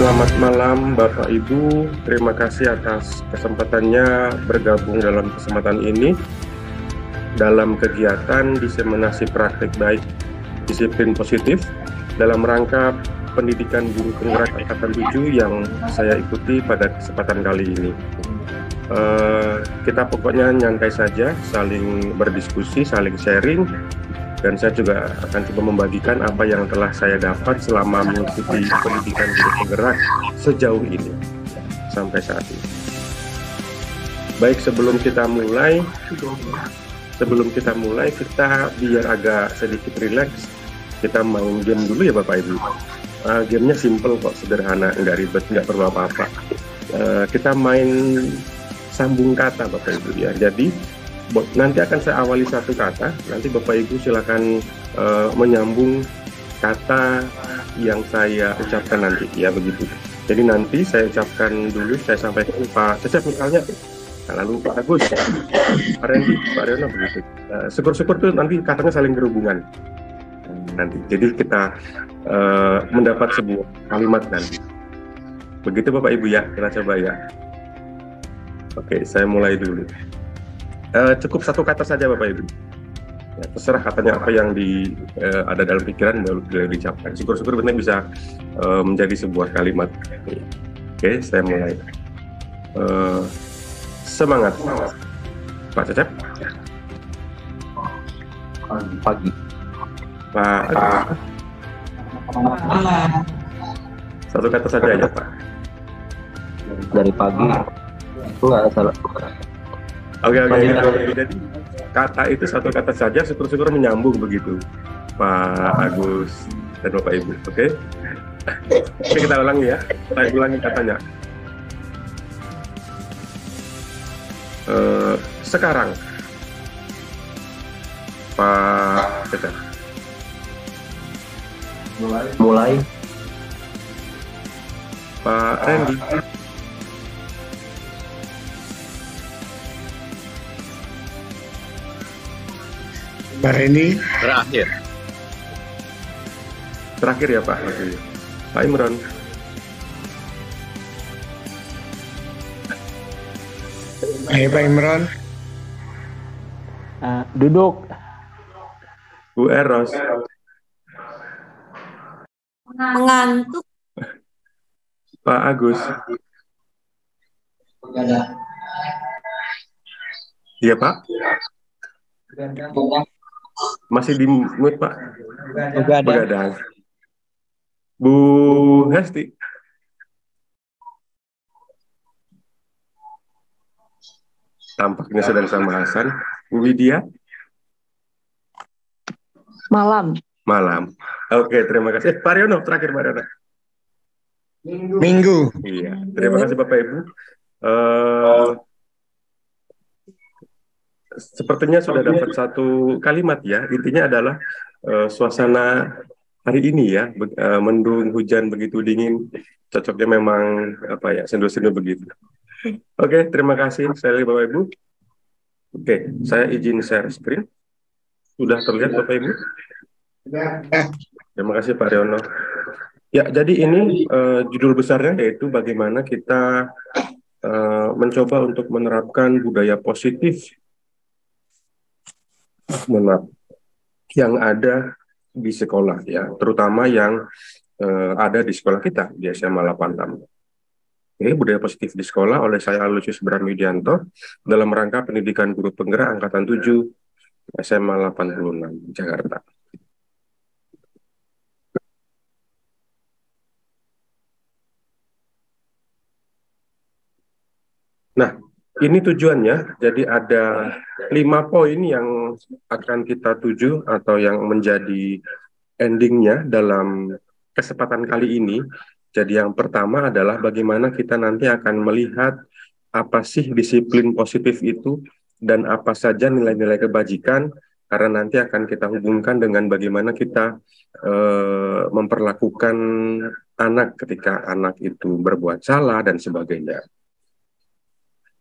Selamat malam Bapak Ibu, terima kasih atas kesempatannya bergabung dalam kesempatan ini dalam kegiatan diseminasi praktik baik disiplin positif dalam rangka pendidikan guru penggerak angkatan 7 yang saya ikuti pada kesempatan kali ini. Kita pokoknya nyantai saja, saling berdiskusi, saling sharing, dan saya juga akan coba membagikan apa yang telah saya dapat selama mengikuti pendidikan guru penggerak sejauh ini sampai saat ini. Baik, sebelum kita mulai kita biar agak sedikit rileks, kita main game dulu ya Bapak Ibu. Gamenya simple kok, sederhana, nggak ribet, nggak perlu apa-apa. Kita main sambung kata Bapak Ibu ya. Jadi nanti akan saya awali satu kata, nanti Bapak Ibu silakan menyambung kata yang saya ucapkan nanti, ya begitu. Jadi nanti saya ucapkan dulu, saya sampaikan Pak Cecep misalnya, lalu Pak Agus, Pak Randy, Pak Riono begitu. Syukur-syukur tuh nanti katanya saling berhubungan nanti. Jadi kita mendapat sebuah kalimat nanti. Begitu Bapak Ibu ya, kita coba ya. Oke, saya mulai dulu. Cukup satu kata saja Bapak Ibu. Ya, terserah katanya apa yang ada dalam pikiran boleh diucapkan. Syukur-syukur benar bisa menjadi sebuah kalimat. Oke, saya mulai. Semangat, Pak Cecep. Pagi. Pak Agus. Satu kata saja ya Pak. Dari pagi. Enggak salah. Oke. Jadi kata itu satu kata saja, syukur-syukur menyambung begitu, Pak Agus dan Bapak Ibu. Oke, kita ulangi ya. Saya ulangi katanya. Sekarang, Pak Cecep. Mulai. Pak Randy. Pak Randy. Terakhir ya Pak. Pak Imron. Hai Pak Imron. Duduk. Bu Eros. Mengantuk. Pak Agus. Iya Pak. Masih di mute Pak. Begadang. Bu Hesti. Tampaknya sedang sama Hasan. Bu Widya. Malam. Oke, terima kasih. Pak Riono, terakhir Pak Riono. Minggu. Iya, terima kasih Bapak Ibu. Sepertinya sudah dapat satu kalimat ya. Intinya adalah suasana hari ini ya, mendung, hujan begitu dingin. Cocoknya memang apa ya, sendu-sendu begitu. Oke, terima kasih sekali lagi Bapak Ibu. Oke, saya izin share screen. Sudah terlihat Bapak Ibu? Terima kasih Pak Riono. Ya, jadi ini judul besarnya yaitu bagaimana kita mencoba untuk menerapkan budaya positif yang ada di sekolah ya, terutama yang ada di sekolah kita di SMA 86. Ini budaya positif di sekolah oleh saya Alusius Bramudianto dalam rangka pendidikan guru penggerak angkatan 7 SMA 86 Jakarta. Nah, ini tujuannya, jadi ada 5 poin yang akan kita tuju atau yang menjadi endingnya dalam kesempatan kali ini. Jadi yang pertama adalah bagaimana kita nanti akan melihat apa sih disiplin positif itu dan apa saja nilai-nilai kebajikan, karena nanti akan kita hubungkan dengan bagaimana kita memperlakukan anak ketika anak itu berbuat salah dan sebagainya.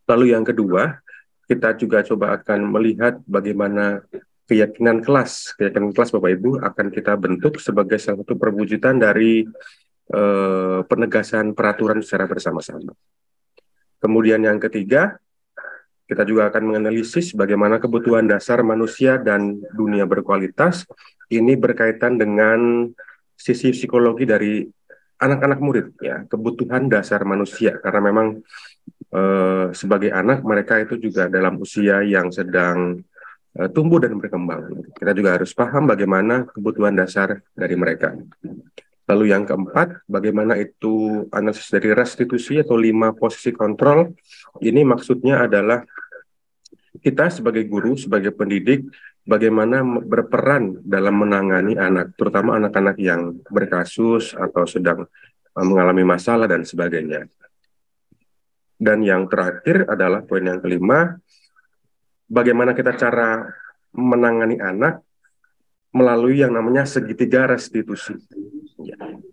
Lalu yang kedua, kita juga coba akan melihat bagaimana keyakinan kelas Bapak Ibu akan kita bentuk sebagai salah satu perwujudan dari penegasan peraturan secara bersama-sama. Kemudian yang ketiga, kita juga akan menganalisis bagaimana kebutuhan dasar manusia dan dunia berkualitas ini berkaitan dengan sisi psikologi dari anak-anak murid, ya, kebutuhan dasar manusia, karena memang sebagai anak mereka itu juga dalam usia yang sedang tumbuh dan berkembang. Kita juga harus paham bagaimana kebutuhan dasar dari mereka. Lalu yang keempat, bagaimana itu analisis dari restitusi atau 5 posisi kontrol. Ini maksudnya adalah kita sebagai guru, sebagai pendidik, bagaimana berperan dalam menangani anak, terutama anak-anak yang berkasus atau sedang mengalami masalah dan sebagainya. Dan yang terakhir adalah poin yang kelima, bagaimana kita cara menangani anak melalui yang namanya segitiga restitusi.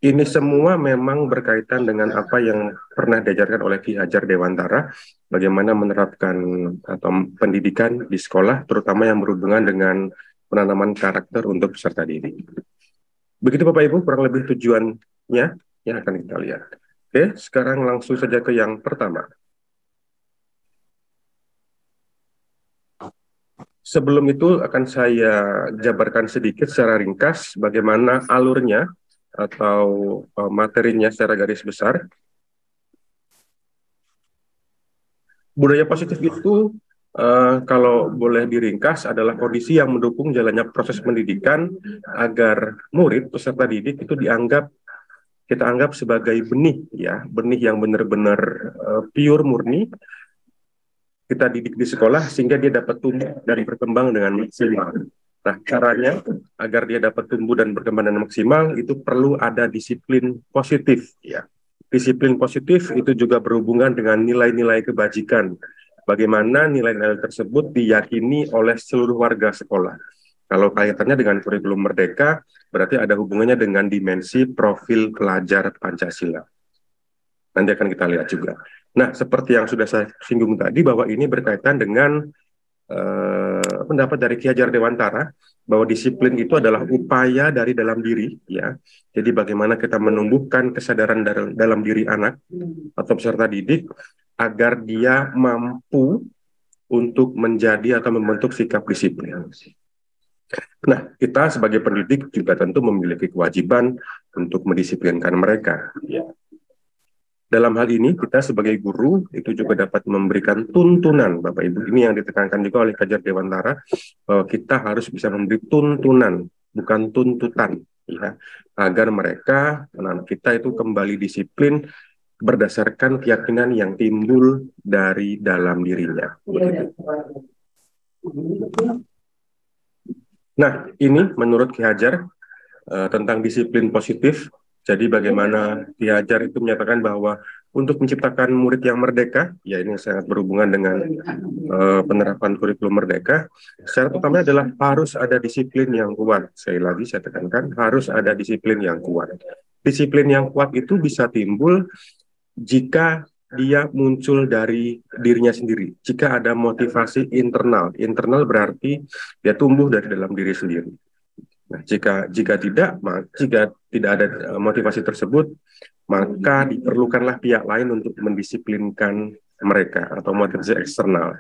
Ini semua memang berkaitan dengan apa yang pernah diajarkan oleh Ki Hajar Dewantara, bagaimana menerapkan atau pendidikan di sekolah, terutama yang berhubungan dengan penanaman karakter untuk peserta didik. Begitu Bapak Ibu, kurang lebih tujuannya yang akan kita lihat. Oke, sekarang langsung saja ke yang pertama. Sebelum itu akan saya jabarkan sedikit secara ringkas bagaimana alurnya atau materinya secara garis besar. Budaya positif itu kalau boleh diringkas adalah kondisi yang mendukung jalannya proses pendidikan agar murid peserta didik itu kita anggap sebagai benih, ya, benih yang benar-benar pure murni. Kita didik di sekolah sehingga dia dapat tumbuh dan berkembang dengan maksimal. Nah, caranya agar dia dapat tumbuh dan berkembang dengan maksimal itu perlu ada disiplin positif, ya. Disiplin positif itu juga berhubungan dengan nilai-nilai kebajikan. Bagaimana nilai-nilai tersebut diyakini oleh seluruh warga sekolah. Kalau kaitannya dengan kurikulum Merdeka, berarti ada hubungannya dengan dimensi profil pelajar Pancasila. Nanti akan kita lihat juga. Nah, seperti yang sudah saya singgung tadi, bahwa ini berkaitan dengan pendapat dari Ki Hajar Dewantara, bahwa disiplin itu adalah upaya dari dalam diri, ya. Jadi bagaimana kita menumbuhkan kesadaran dalam diri anak atau peserta didik, agar dia mampu untuk menjadi atau membentuk sikap disiplin. Nah, kita sebagai pendidik juga tentu memiliki kewajiban untuk mendisiplinkan mereka, ya. Dalam hal ini, kita sebagai guru itu juga dapat memberikan tuntunan, Bapak Ibu. Ini yang ditekankan juga oleh Ki Hajar Dewantara, bahwa kita harus bisa memberi tuntunan, bukan tuntutan, ya, agar mereka, anak-anak kita itu kembali disiplin berdasarkan keyakinan yang timbul dari dalam dirinya. Nah, ini menurut Ki Hajar tentang disiplin positif. Jadi bagaimana Ki Hajar itu menyatakan bahwa untuk menciptakan murid yang merdeka, ya ini sangat berhubungan dengan penerapan kurikulum Merdeka, secara pertama adalah harus ada disiplin yang kuat. Sekali lagi saya tekankan, harus ada disiplin yang kuat. Disiplin yang kuat itu bisa timbul jika dia muncul dari dirinya sendiri. Jika ada motivasi internal. Internal berarti dia tumbuh dari dalam diri sendiri. Nah, jika tidak ada motivasi tersebut, maka diperlukanlah pihak lain untuk mendisiplinkan mereka atau motivasi eksternal.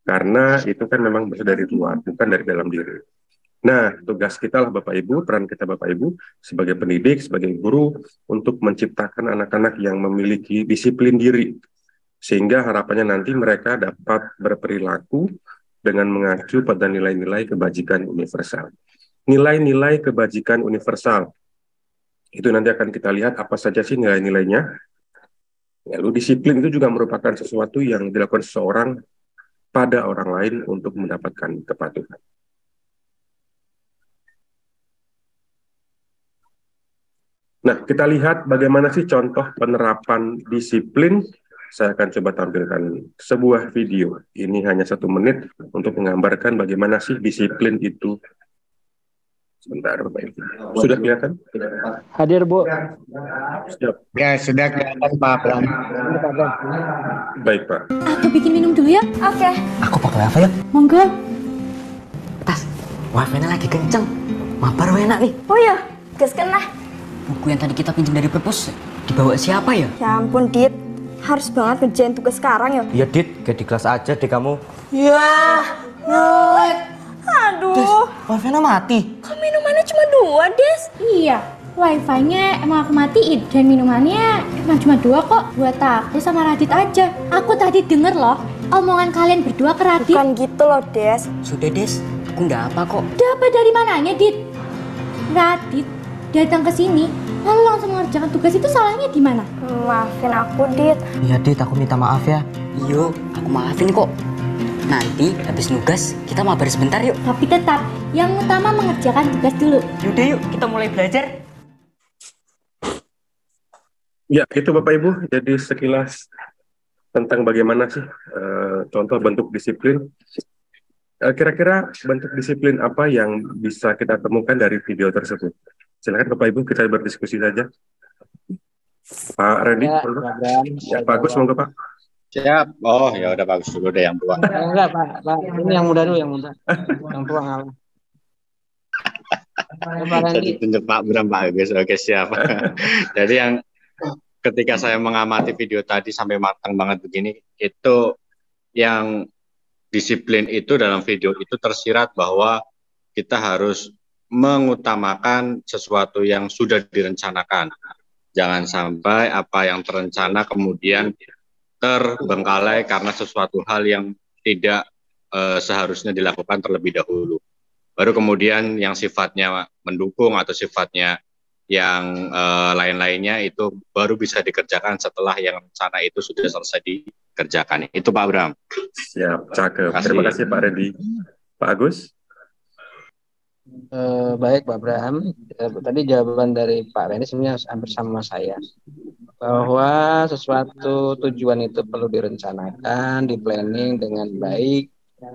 Karena itu kan memang berasal dari luar, bukan dari dalam diri. Nah, tugas kita lah Bapak Ibu, peran kita Bapak Ibu sebagai pendidik, sebagai guru, untuk menciptakan anak-anak yang memiliki disiplin diri. Sehingga harapannya nanti mereka dapat berperilaku dengan mengacu pada nilai-nilai kebajikan universal. Nilai-nilai kebajikan universal. Itu nanti akan kita lihat apa saja sih nilai-nilainya. Lalu disiplin itu juga merupakan sesuatu yang dilakukan seseorang pada orang lain untuk mendapatkan kepatuhan. Nah, kita lihat bagaimana sih contoh penerapan disiplin. Saya akan coba tampilkan sebuah video. Ini hanya 1 menit untuk menggambarkan bagaimana sih disiplin itu. Sebentar, Bapak Ibu. Sudah kelihatan? Hadir, Bu. Siap. Ya, sudah kelihatan Pak Bram. Baik, Pak. Aku bikin minum dulu ya. Oke. Aku pakai wifi ya. Monggo. Tas, wifi-nya lagi kenceng. Mabar enak nih. Oh ya, gas kena. buku yang tadi kita pinjam dari perpus dibawa siapa ya? Ya ampun, Dit. Harus banget ngerjain tugas sekarang ya. Iya, Dit. Kayak di kelas aja deh kamu. Ya, ngelek. Aduh. Wifi-nya mati. Kok minumannya cuma 2, Des? Iya, wifi-nya emang aku matiin dan minumannya emang cuma 2 kok. Buat aku sama Radit aja. Aku tadi denger loh omongan kalian berdua ke Radit. Bukan gitu loh, Des. Sudah Des, aku nggak apa kok. Dapat dari mananya, Dit? Radit datang ke sini lalu langsung mengerjakan tugas, itu salahnya di mana? Maafin aku, Dit. Iya, Dit. Aku minta maaf ya. Iyo, aku maafin kok. Nanti habis nugas kita mabar sebentar yuk. Tapi tetap yang utama mengerjakan tugas dulu. Yaudah yuk, kita mulai belajar. Ya, itu Bapak Ibu. Jadi sekilas tentang bagaimana sih contoh bentuk disiplin. Kira-kira bentuk disiplin apa yang bisa kita temukan dari video tersebut? Silakan Bapak Ibu, kita berdiskusi saja. Pak Randy, Ya, monggo. Pak Bram. Ya, Pak Agus, monggo Pak. Siap. Oh, ya udah bagus dulu deh yang tua. Enggak, Pak. Ini yang muda dulu, yang muda. Yang tua ngalah. Ya, Pak Jadi Randy. tunjuk Pak Bram, Pak Agus. Oke, siap. Jadi yang ketika saya mengamati video tadi sampai matang banget begini, itu yang disiplin itu dalam video itu tersirat bahwa kita harus mengutamakan sesuatu yang sudah direncanakan. Jangan sampai apa yang terencana kemudian terbengkalai karena sesuatu hal yang tidak seharusnya dilakukan terlebih dahulu. Baru kemudian yang sifatnya mendukung atau sifatnya yang lain-lainnya itu baru bisa dikerjakan setelah yang rencana itu sudah selesai dikerjakan. Itu Pak Bram. Siap, cakep. Terima kasih Pak Randy. Pak Agus? Baik, Pak Bram. Tadi jawaban dari Pak Randy sebenarnya hampir sama saya. Bahwa sesuatu tujuan itu perlu direncanakan, di-planning dengan baik,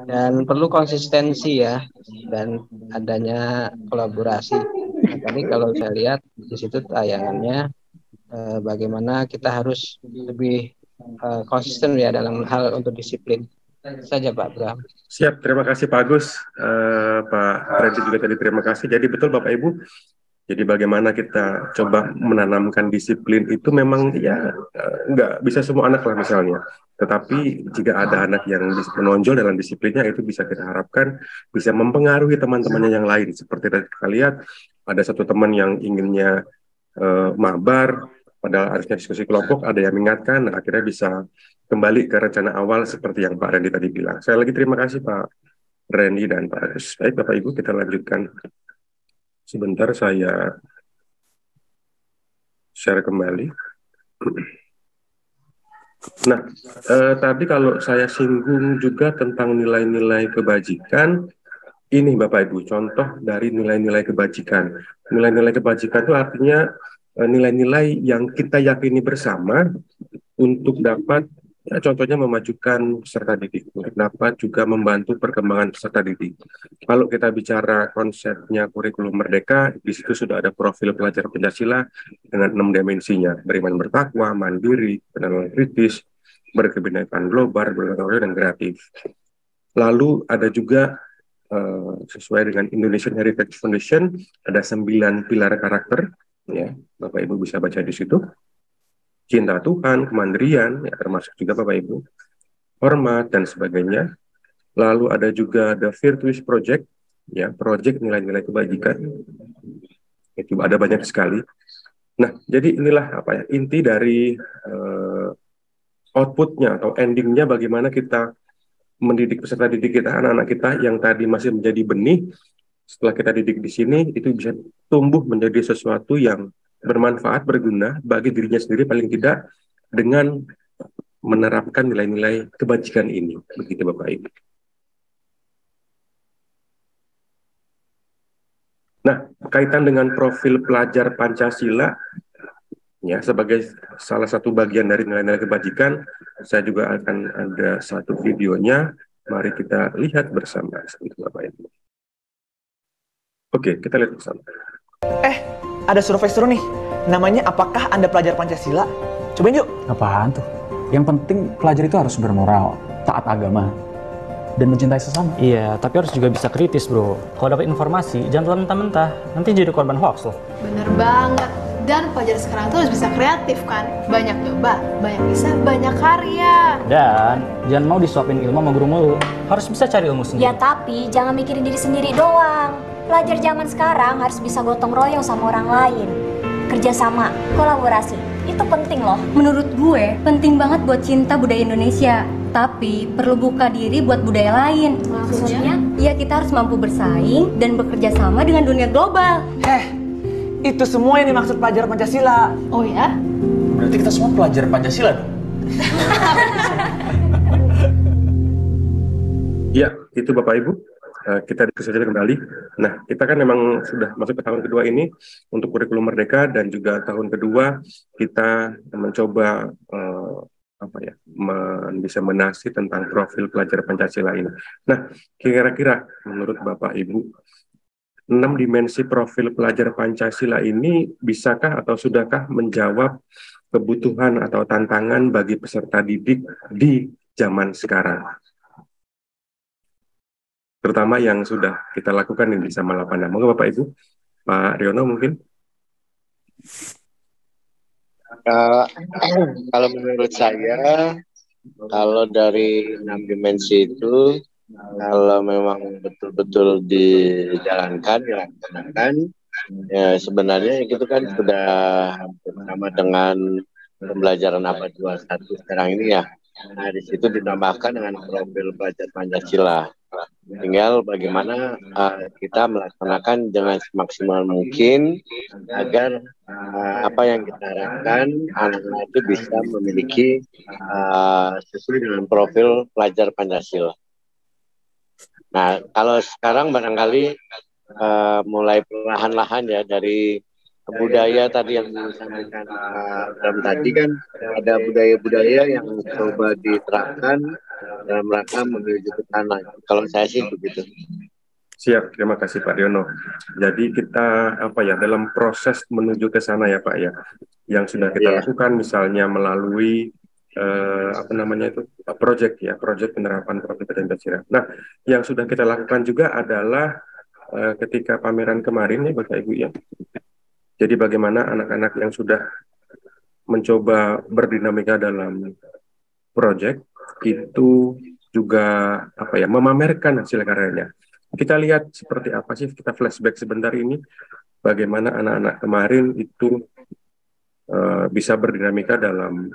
dan perlu konsistensi ya, dan adanya kolaborasi. Nah, tadi kalau saya lihat di situ tayangannya bagaimana kita harus lebih konsisten ya dalam hal untuk disiplin. Saja Pak Bram. Siap, terima kasih Pak Agus. Pak Randy juga tadi terima kasih. Jadi betul Bapak Ibu, jadi bagaimana kita coba menanamkan disiplin itu memang ya nggak bisa semua anak lah misalnya. Tetapi jika ada anak yang menonjol dalam disiplinnya, itu bisa kita harapkan bisa mempengaruhi teman-temannya yang lain. Seperti tadi kita lihat, ada satu teman yang inginnya mabar, padahal harusnya diskusi kelompok, ada yang mengingatkan, nah, akhirnya bisa kembali ke rencana awal seperti yang Pak Randy tadi bilang. Saya lagi terima kasih Pak Randy dan Pak Agus. Baik Bapak Ibu, kita lanjutkan. Sebentar saya share kembali. Nah, tadi kalau saya singgung juga tentang nilai-nilai kebajikan, ini Bapak Ibu, contoh dari nilai-nilai kebajikan. Nilai-nilai kebajikan itu artinya nilai-nilai yang kita yakini bersama untuk dapat, ya, contohnya memajukan peserta didik, untuk dapat juga membantu perkembangan peserta didik. Kalau kita bicara konsepnya kurikulum merdeka, di situ sudah ada profil pelajar Pancasila dengan 6 dimensinya: beriman bertakwa, mandiri, penanaman kritis, berkebinekaan global, berkebinekaan dan kreatif. Lalu ada juga sesuai dengan Indonesian Heritage Foundation, ada 9 pilar karakter, ya, Bapak Ibu bisa baca di situ. Cinta Tuhan, kemandirian, ya, termasuk juga Bapak Ibu, hormat dan sebagainya. Lalu ada juga The Virtuous Project, ya, proyek nilai-nilai kebajikan. Itu ada banyak sekali. Nah, jadi inilah apa ya, inti dari outputnya atau endingnya, bagaimana kita mendidik peserta didik kita, anak-anak kita yang tadi masih menjadi benih. Setelah kita didik di sini, itu bisa tumbuh menjadi sesuatu yang bermanfaat, berguna bagi dirinya sendiri paling tidak, dengan menerapkan nilai-nilai kebajikan ini. Begitu Bapak Ibu. Nah, kaitan dengan profil pelajar Pancasila, ya, sebagai salah satu bagian dari nilai-nilai kebajikan, saya juga akan ada satu videonya. Mari kita lihat bersama, Bapak Ibu. Oke, kita lihat bersama. Ada survei seru nih. Namanya apakah Anda pelajar Pancasila? Cobain yuk. Apaan tuh? Yang penting pelajar itu harus bermoral, taat agama, dan mencintai sesama. Iya, tapi harus juga bisa kritis, bro. Kalau dapat informasi, jangan telan mentah-mentah. Nanti jadi korban hoax loh. Bener banget. Dan pelajar sekarang tuh harus bisa kreatif kan, banyak nyoba, banyak bisa, banyak karya. Dan jangan mau disuapin ilmu sama guru mulu. Harus bisa cari ilmu sendiri. Ya tapi jangan mikirin diri sendiri doang. Pelajar zaman sekarang harus bisa gotong royong sama orang lain. Kerjasama, kolaborasi, itu penting loh. Menurut gue, penting banget buat cinta budaya Indonesia. Tapi perlu buka diri buat budaya lain. Maksudnya? Ya kita harus mampu bersaing dan bekerja sama dengan dunia global. Itu semua yang dimaksud pelajar Pancasila. Oh ya? Berarti kita semua pelajar Pancasila dong? Ya, itu Bapak Ibu. Kita diskusi kembali. Nah, kita kan memang sudah masuk ke tahun kedua ini untuk kurikulum Merdeka, dan juga tahun kedua kita mencoba mendiseminasi tentang profil pelajar Pancasila ini. Nah, kira-kira menurut Bapak Ibu, 6 dimensi profil pelajar Pancasila ini bisakah atau sudahkah menjawab kebutuhan atau tantangan bagi peserta didik di zaman sekarang? Terutama yang sudah kita lakukan ini sama 8. Moga Bapak Ibu, Pak Riono mungkin. Kalau menurut saya, kalau dari 6 dimensi itu, kalau memang betul-betul dijalankan, dilaksanakan, ya sebenarnya itu kan sudah sama dengan pembelajaran abad 21 sekarang ini ya. Nah, di situ ditambahkan dengan profil pelajar Pancasila. Tinggal bagaimana kita melaksanakan dengan semaksimal mungkin agar apa yang kita harapkan anak-anak itu bisa memiliki sesuai dengan profil pelajar Pancasila. Nah, kalau sekarang barangkali mulai perlahan-lahan ya, dari budaya tadi yang disampaikan dalam tadi kan ada budaya-budaya yang coba diterapkan dalam rangka menuju ke sana. Kalau saya sih begitu. Siap, terima kasih Pak Riono. Jadi kita dalam proses menuju ke sana ya Pak ya, yang sudah kita lakukan misalnya melalui proyek penerapan profil Pancasila. Nah, yang sudah kita lakukan juga adalah ketika pameran kemarin ya Bapak Ibu ya. Jadi bagaimana anak-anak yang sudah mencoba berdinamika dalam proyek itu juga memamerkan hasil karyanya. Kita lihat seperti apa sih, kita flashback sebentar ini bagaimana anak-anak kemarin itu bisa berdinamika dalam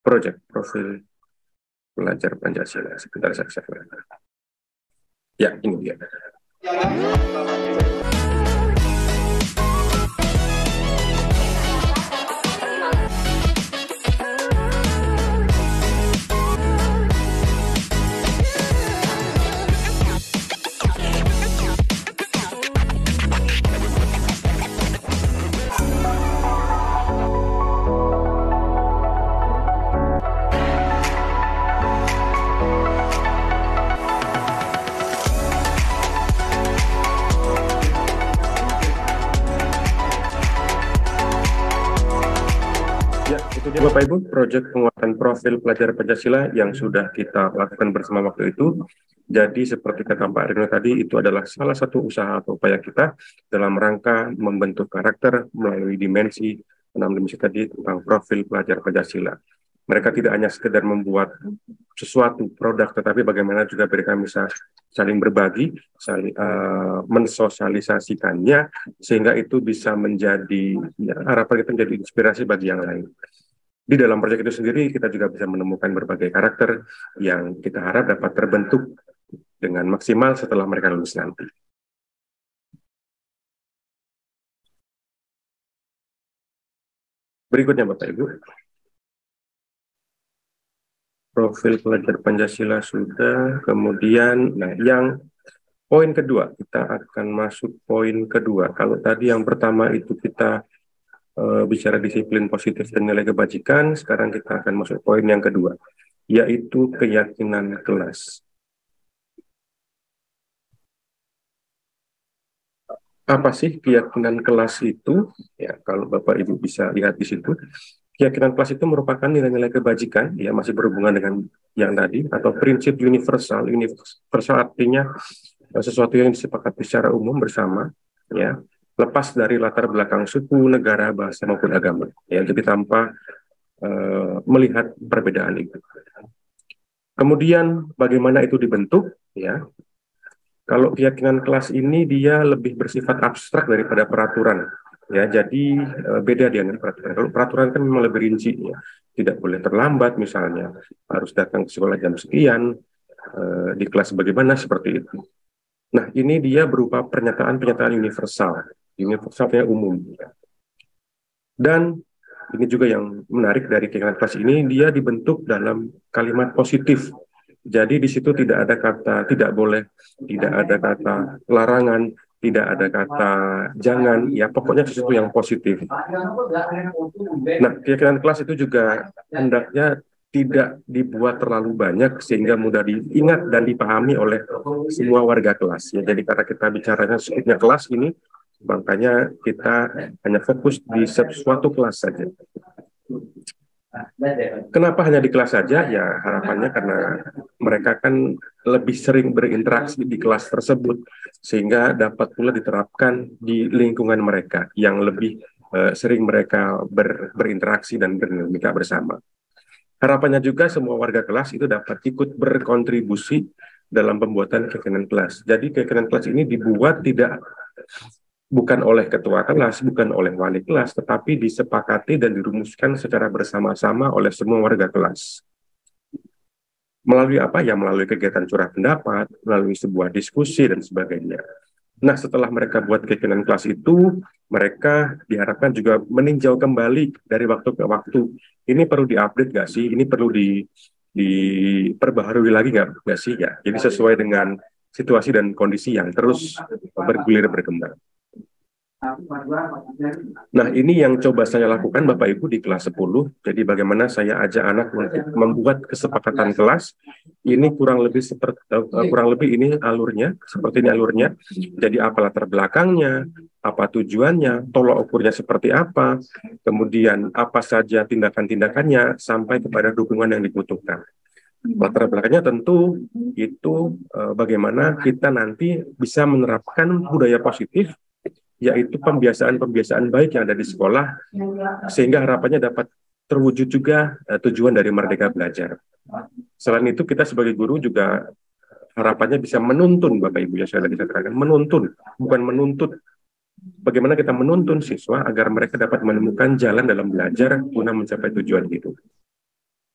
proyek profil pelajar Pancasila. Sebentar saya share. Ya, ini dia. Bapak Ibu, proyek penguatan profil pelajar Pancasila yang sudah kita lakukan bersama waktu itu. Jadi seperti kata Pak Rino tadi, itu adalah salah satu usaha atau upaya kita dalam rangka membentuk karakter melalui dimensi 6 dimensi tadi tentang profil pelajar Pancasila. Mereka tidak hanya sekedar membuat sesuatu produk, tetapi bagaimana juga mereka bisa saling berbagi, saling mensosialisasikannya, sehingga itu bisa menjadi harapan kita menjadi inspirasi bagi yang lain. Di dalam proyek itu sendiri kita juga bisa menemukan berbagai karakter yang kita harap dapat terbentuk dengan maksimal setelah mereka lulus nanti. Berikutnya Bapak Ibu. Profil pelajar Pancasila sudah, kemudian yang poin kedua, kita akan masuk poin kedua. Kalau tadi yang pertama itu kita bicara disiplin positif dan nilai kebajikan, sekarang kita akan masuk poin yang kedua, yaitu keyakinan kelas. Apa sih keyakinan kelas itu? Ya, kalau Bapak Ibu bisa lihat di situ, keyakinan kelas itu merupakan nilai-nilai kebajikan, ya masih berhubungan dengan yang tadi, atau prinsip universal. Universal artinya sesuatu yang disepakati secara umum bersama, ya, lepas dari latar belakang suku, negara, bahasa maupun agama. Ya, jadi tanpa melihat perbedaan itu. Kemudian bagaimana itu dibentuk? Ya, kalau keyakinan kelas ini dia lebih bersifat abstrak daripada peraturan. Ya, jadi beda dengan peraturan. Kalau peraturan kan memang lebih rinci, ya. Tidak boleh terlambat misalnya, harus datang ke sekolah jam sekian, di kelas bagaimana seperti itu. Nah, ini dia berupa pernyataan-pernyataan universalnya umum. Dan ini juga yang menarik dari keyakinan kelas ini, dia dibentuk dalam kalimat positif. Jadi di situ tidak ada kata tidak boleh, tidak ada kata larangan, tidak ada kata jangan, ya pokoknya sesuatu yang positif. Nah, keyakinan kelas itu juga hendaknya tidak dibuat terlalu banyak sehingga mudah diingat dan dipahami oleh semua warga kelas. Ya, jadi karena kita bicaranya sebutnya kelas ini, makanya kita hanya fokus di suatu kelas saja. Kenapa hanya di kelas saja? Ya harapannya karena mereka kan lebih sering berinteraksi di kelas tersebut sehingga dapat pula diterapkan di lingkungan mereka yang lebih sering mereka berinteraksi dan berdinamika bersama. Harapannya juga semua warga kelas itu dapat ikut berkontribusi dalam pembuatan keyakinan kelas. Jadi keyakinan kelas ini dibuat bukan oleh ketua kelas, bukan oleh wali kelas, tetapi disepakati dan dirumuskan secara bersama-sama oleh semua warga kelas. Melalui apa? Ya melalui kegiatan curah pendapat, melalui sebuah diskusi dan sebagainya. Nah, setelah mereka buat keyakinan kelas itu, mereka diharapkan juga meninjau kembali dari waktu ke waktu. Ini perlu diupdate nggak sih? Ini perlu diperbaharui lagi nggak sih? Ya, jadi sesuai dengan situasi dan kondisi yang terus bergulir berkembang. Nah, ini yang coba saya lakukan Bapak Ibu di kelas 10. Jadi bagaimana saya ajak anak untuk membuat kesepakatan kelas. Ini kurang lebih ini alurnya, seperti ini alurnya. Jadi apa latar belakangnya, apa tujuannya, tolak ukurnya seperti apa, kemudian apa saja tindakan-tindakannya sampai kepada dukungan yang dibutuhkan. Latar belakangnya tentu itu bagaimana kita nanti bisa menerapkan budaya positif, yaitu pembiasaan-pembiasaan baik yang ada di sekolah, sehingga harapannya dapat terwujud juga tujuan dari Merdeka Belajar. Selain itu, kita sebagai guru juga harapannya bisa menuntun, Bapak Ibu, ya saya tadi katakan, menuntun, bukan menuntut. Bagaimana kita menuntun siswa agar mereka dapat menemukan jalan dalam belajar guna mencapai tujuan hidup.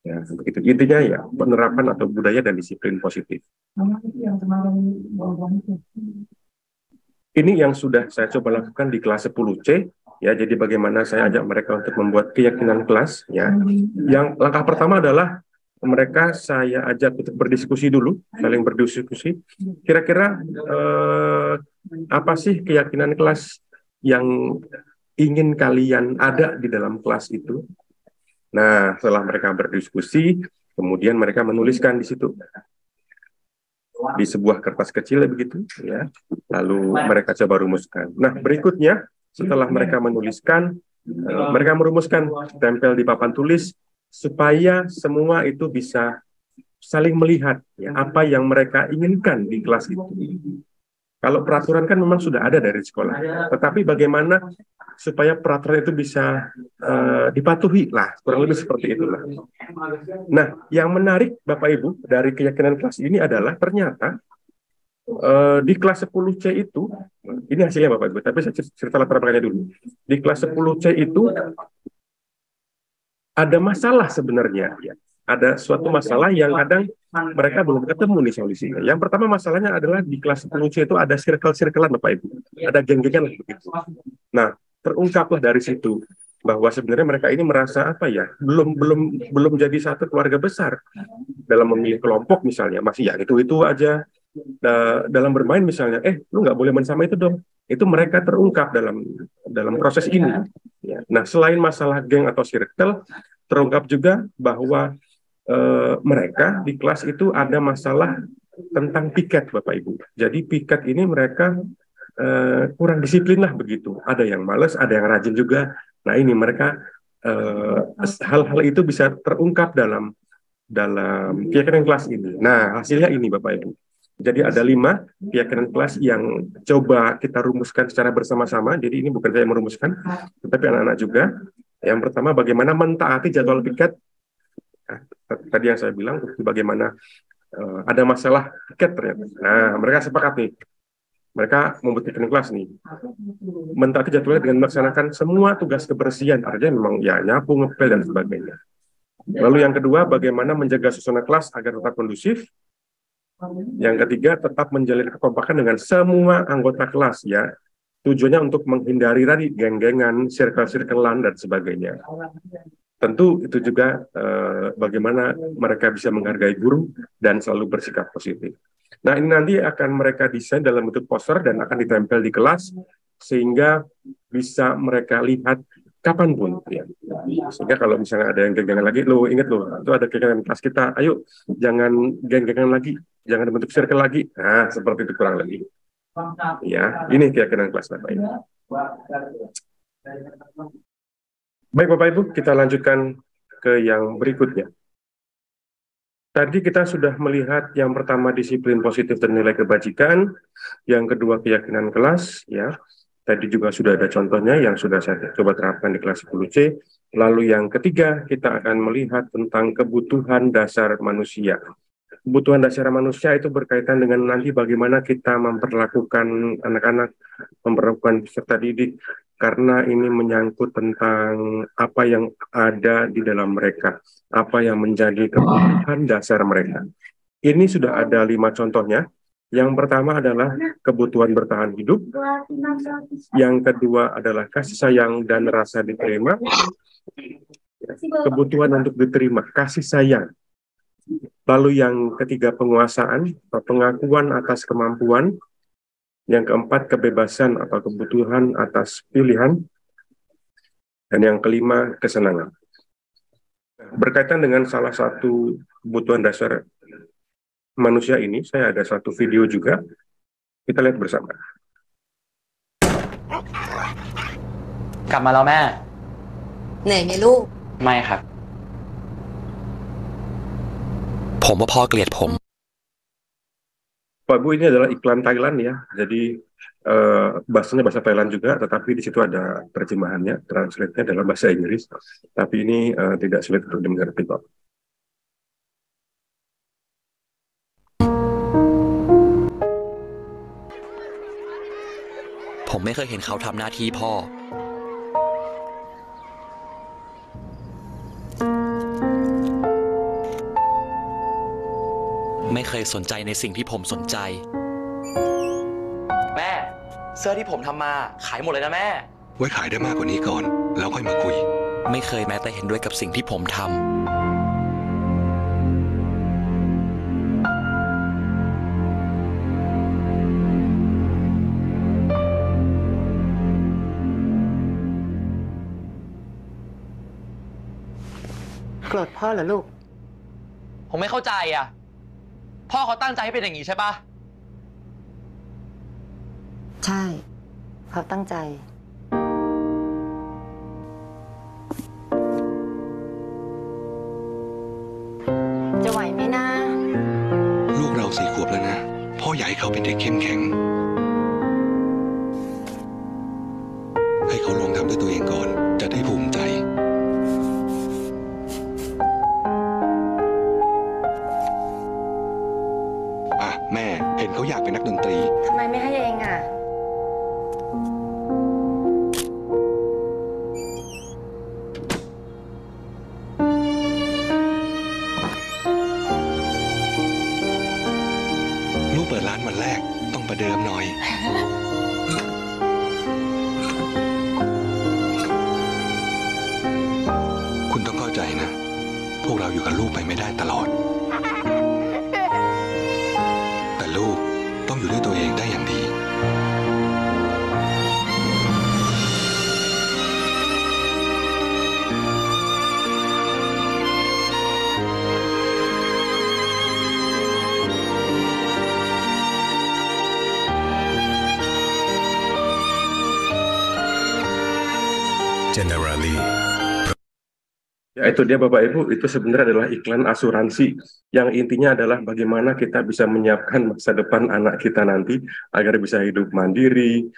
Ya, begitu. Intinya ya, penerapan atau budaya dan disiplin positif. Ini yang sudah saya coba lakukan di kelas 10C, ya. Jadi bagaimana saya ajak mereka untuk membuat keyakinan kelas, ya. Yang langkah pertama adalah mereka saya ajak untuk berdiskusi dulu, saling berdiskusi. Kira-kira apa sih keyakinan kelas yang ingin kalian ada di dalam kelas itu? Nah, setelah mereka berdiskusi, kemudian mereka menuliskan di situ. Di sebuah kertas kecil begitu, ya. Lalu mereka coba rumuskan. Nah, berikutnya setelah mereka menuliskan, mereka merumuskan, tempel di papan tulis supaya semua itu bisa saling melihat, ya, apa yang mereka inginkan di kelas itu. Kalau peraturan kan memang sudah ada dari sekolah, tetapi bagaimana supaya peraturan itu bisa dipatuhi lah, kurang lebih seperti itulah. Nah, yang menarik Bapak Ibu dari keyakinan kelas ini adalah ternyata di kelas 10C itu, ini hasilnya Bapak Ibu, tapi saya cerita latar belakangnya dulu. Di kelas 10C itu ada masalah sebenarnya, ya. Ada suatu masalah yang kadang mereka belum ketemu nih solusinya. Yang pertama masalahnya adalah di kelas 10C itu ada circle-circlean Bapak Ibu. Ada geng-gengan begitu. Nah, terungkaplah dari situ bahwa sebenarnya mereka ini merasa apa ya, belum jadi satu keluarga besar dalam memilih kelompok misalnya, masih ya itu aja. Dalam bermain misalnya, lu nggak boleh main sama itu dong. Itu mereka terungkap dalam proses ini. Ya. Nah, selain masalah geng atau circle, terungkap juga bahwa mereka di kelas itu ada masalah tentang piket Bapak Ibu. Jadi piket ini mereka kurang disiplin lah begitu. Ada yang malas, ada yang rajin juga. Nah ini mereka hal-hal itu bisa terungkap dalam keyakinan kelas ini. Nah hasilnya ini Bapak Ibu. Jadi ada 5 keyakinan kelas yang coba kita rumuskan secara bersama-sama. Jadi ini bukan saya yang merumuskan, tetapi anak-anak juga. Yang pertama, bagaimana mentaati jadwal piket. Nah, tadi yang saya bilang, bagaimana ada masalah piket ternyata. Nah, mereka sepakat nih. Mereka membuat keyakinan kelas nih. Mentaati jadwalnya dengan melaksanakan semua tugas kebersihan. Artinya memang ya nyapu, ngepel, dan sebagainya. Lalu yang kedua, bagaimana menjaga suasana kelas agar tetap kondusif. Yang ketiga, tetap menjalin kekompakan dengan semua anggota kelas ya. Tujuannya untuk menghindari tadi geng-gengan, circle-circlean dan sebagainya. Tentu itu juga bagaimana mereka bisa menghargai guru dan selalu bersikap positif. Nah, ini nanti akan mereka desain dalam bentuk poster dan akan ditempel di kelas sehingga bisa mereka lihat kapanpun ya. Sehingga kalau misalnya ada yang geng-gengan lagi, lo ingat lo, itu ada geng-gengan kelas kita, ayo jangan geng-gengan lagi, jangan bentuk circle lagi. Nah, seperti itu kurang lebih. Ya, ini keyakinan kelas Bapak Ibu. Baik Bapak Ibu, kita lanjutkan ke yang berikutnya. Tadi kita sudah melihat yang pertama disiplin positif dan nilai kebajikan, yang kedua keyakinan kelas ya. Tadi juga sudah ada contohnya yang sudah saya coba terapkan di kelas 10C. Lalu yang ketiga, kita akan melihat tentang kebutuhan dasar manusia. Kebutuhan dasar manusia itu berkaitan dengan nanti bagaimana kita memperlakukan anak-anak, memperlakukan peserta didik, karena ini menyangkut tentang apa yang ada di dalam mereka, apa yang menjadi kebutuhan dasar mereka. Ini sudah ada 5 contohnya. Yang pertama adalah kebutuhan bertahan hidup. Yang kedua adalah kasih sayang dan rasa diterima. Kebutuhan untuk diterima, kasih sayang. Lalu yang ketiga penguasaan, pengakuan atas kemampuan. Yang keempat kebebasan atau kebutuhan atas pilihan. Dan yang kelima kesenangan. Berkaitan dengan salah satu kebutuhan dasar manusia ini, saya ada satu video juga. Kita lihat bersama. กลับมาแล้วแม่ เหนื่อยไหมลูก ไม่ครับ ผมว่าพ่อเกลียดผม Pak Bu, ini adalah iklan Thailand ya. Jadi bahasanya bahasa Thailand juga, tetapi di situ ada terjemahannya, translate-nya dalam bahasa Inggris. Tapi ini tidak sulit untuk dimengerti kok. ผมไม่เคยเห็นเขาทำหน้าที่พ่อ ไม่เคยสนใจในสิ่งที่ผมสนใจ แม่ เสื้อที่ผมทำมาขายหมดเลยนะแม่ ไว้ขายได้มากกว่านี้ก่อน แล้วค่อยมาคุย ไม่เคยแม้แต่เห็นด้วยกับสิ่งที่ผมทำ โกรธพ่อเหรอลูก ผมไม่เข้าใจอ่ะ พ่อเขาตั้งใจให้เป็นอย่างนี้ใช่ปะ ใช่เขาตั้งใจ จะไหวไหมนะ ลูกเรา4 ขวบแล้วนะ พ่ออยากให้เขาเป็นเด็กเข้มแข็ง ให้เขาลองทำด้วยตัวเองก่อน จะได้ภูมิใจ แม่เห็นเขาอยากเป็นนักดนตรี ทำไมไม่ให้เองอ่ะ ลูกเปิดร้านวันแรกต้องประเดิมหน่อย คุณต้องเข้าใจนะ พวกเราอยู่กับลูกไปไม่ได้ตลอด แต่ลูกต้องอยู่ด้วยตัวเองได้อย่างดี Generally Ya itu dia Bapak Ibu, itu sebenarnya adalah iklan asuransi yang intinya adalah bagaimana kita bisa menyiapkan masa depan anak kita nanti agar bisa hidup mandiri,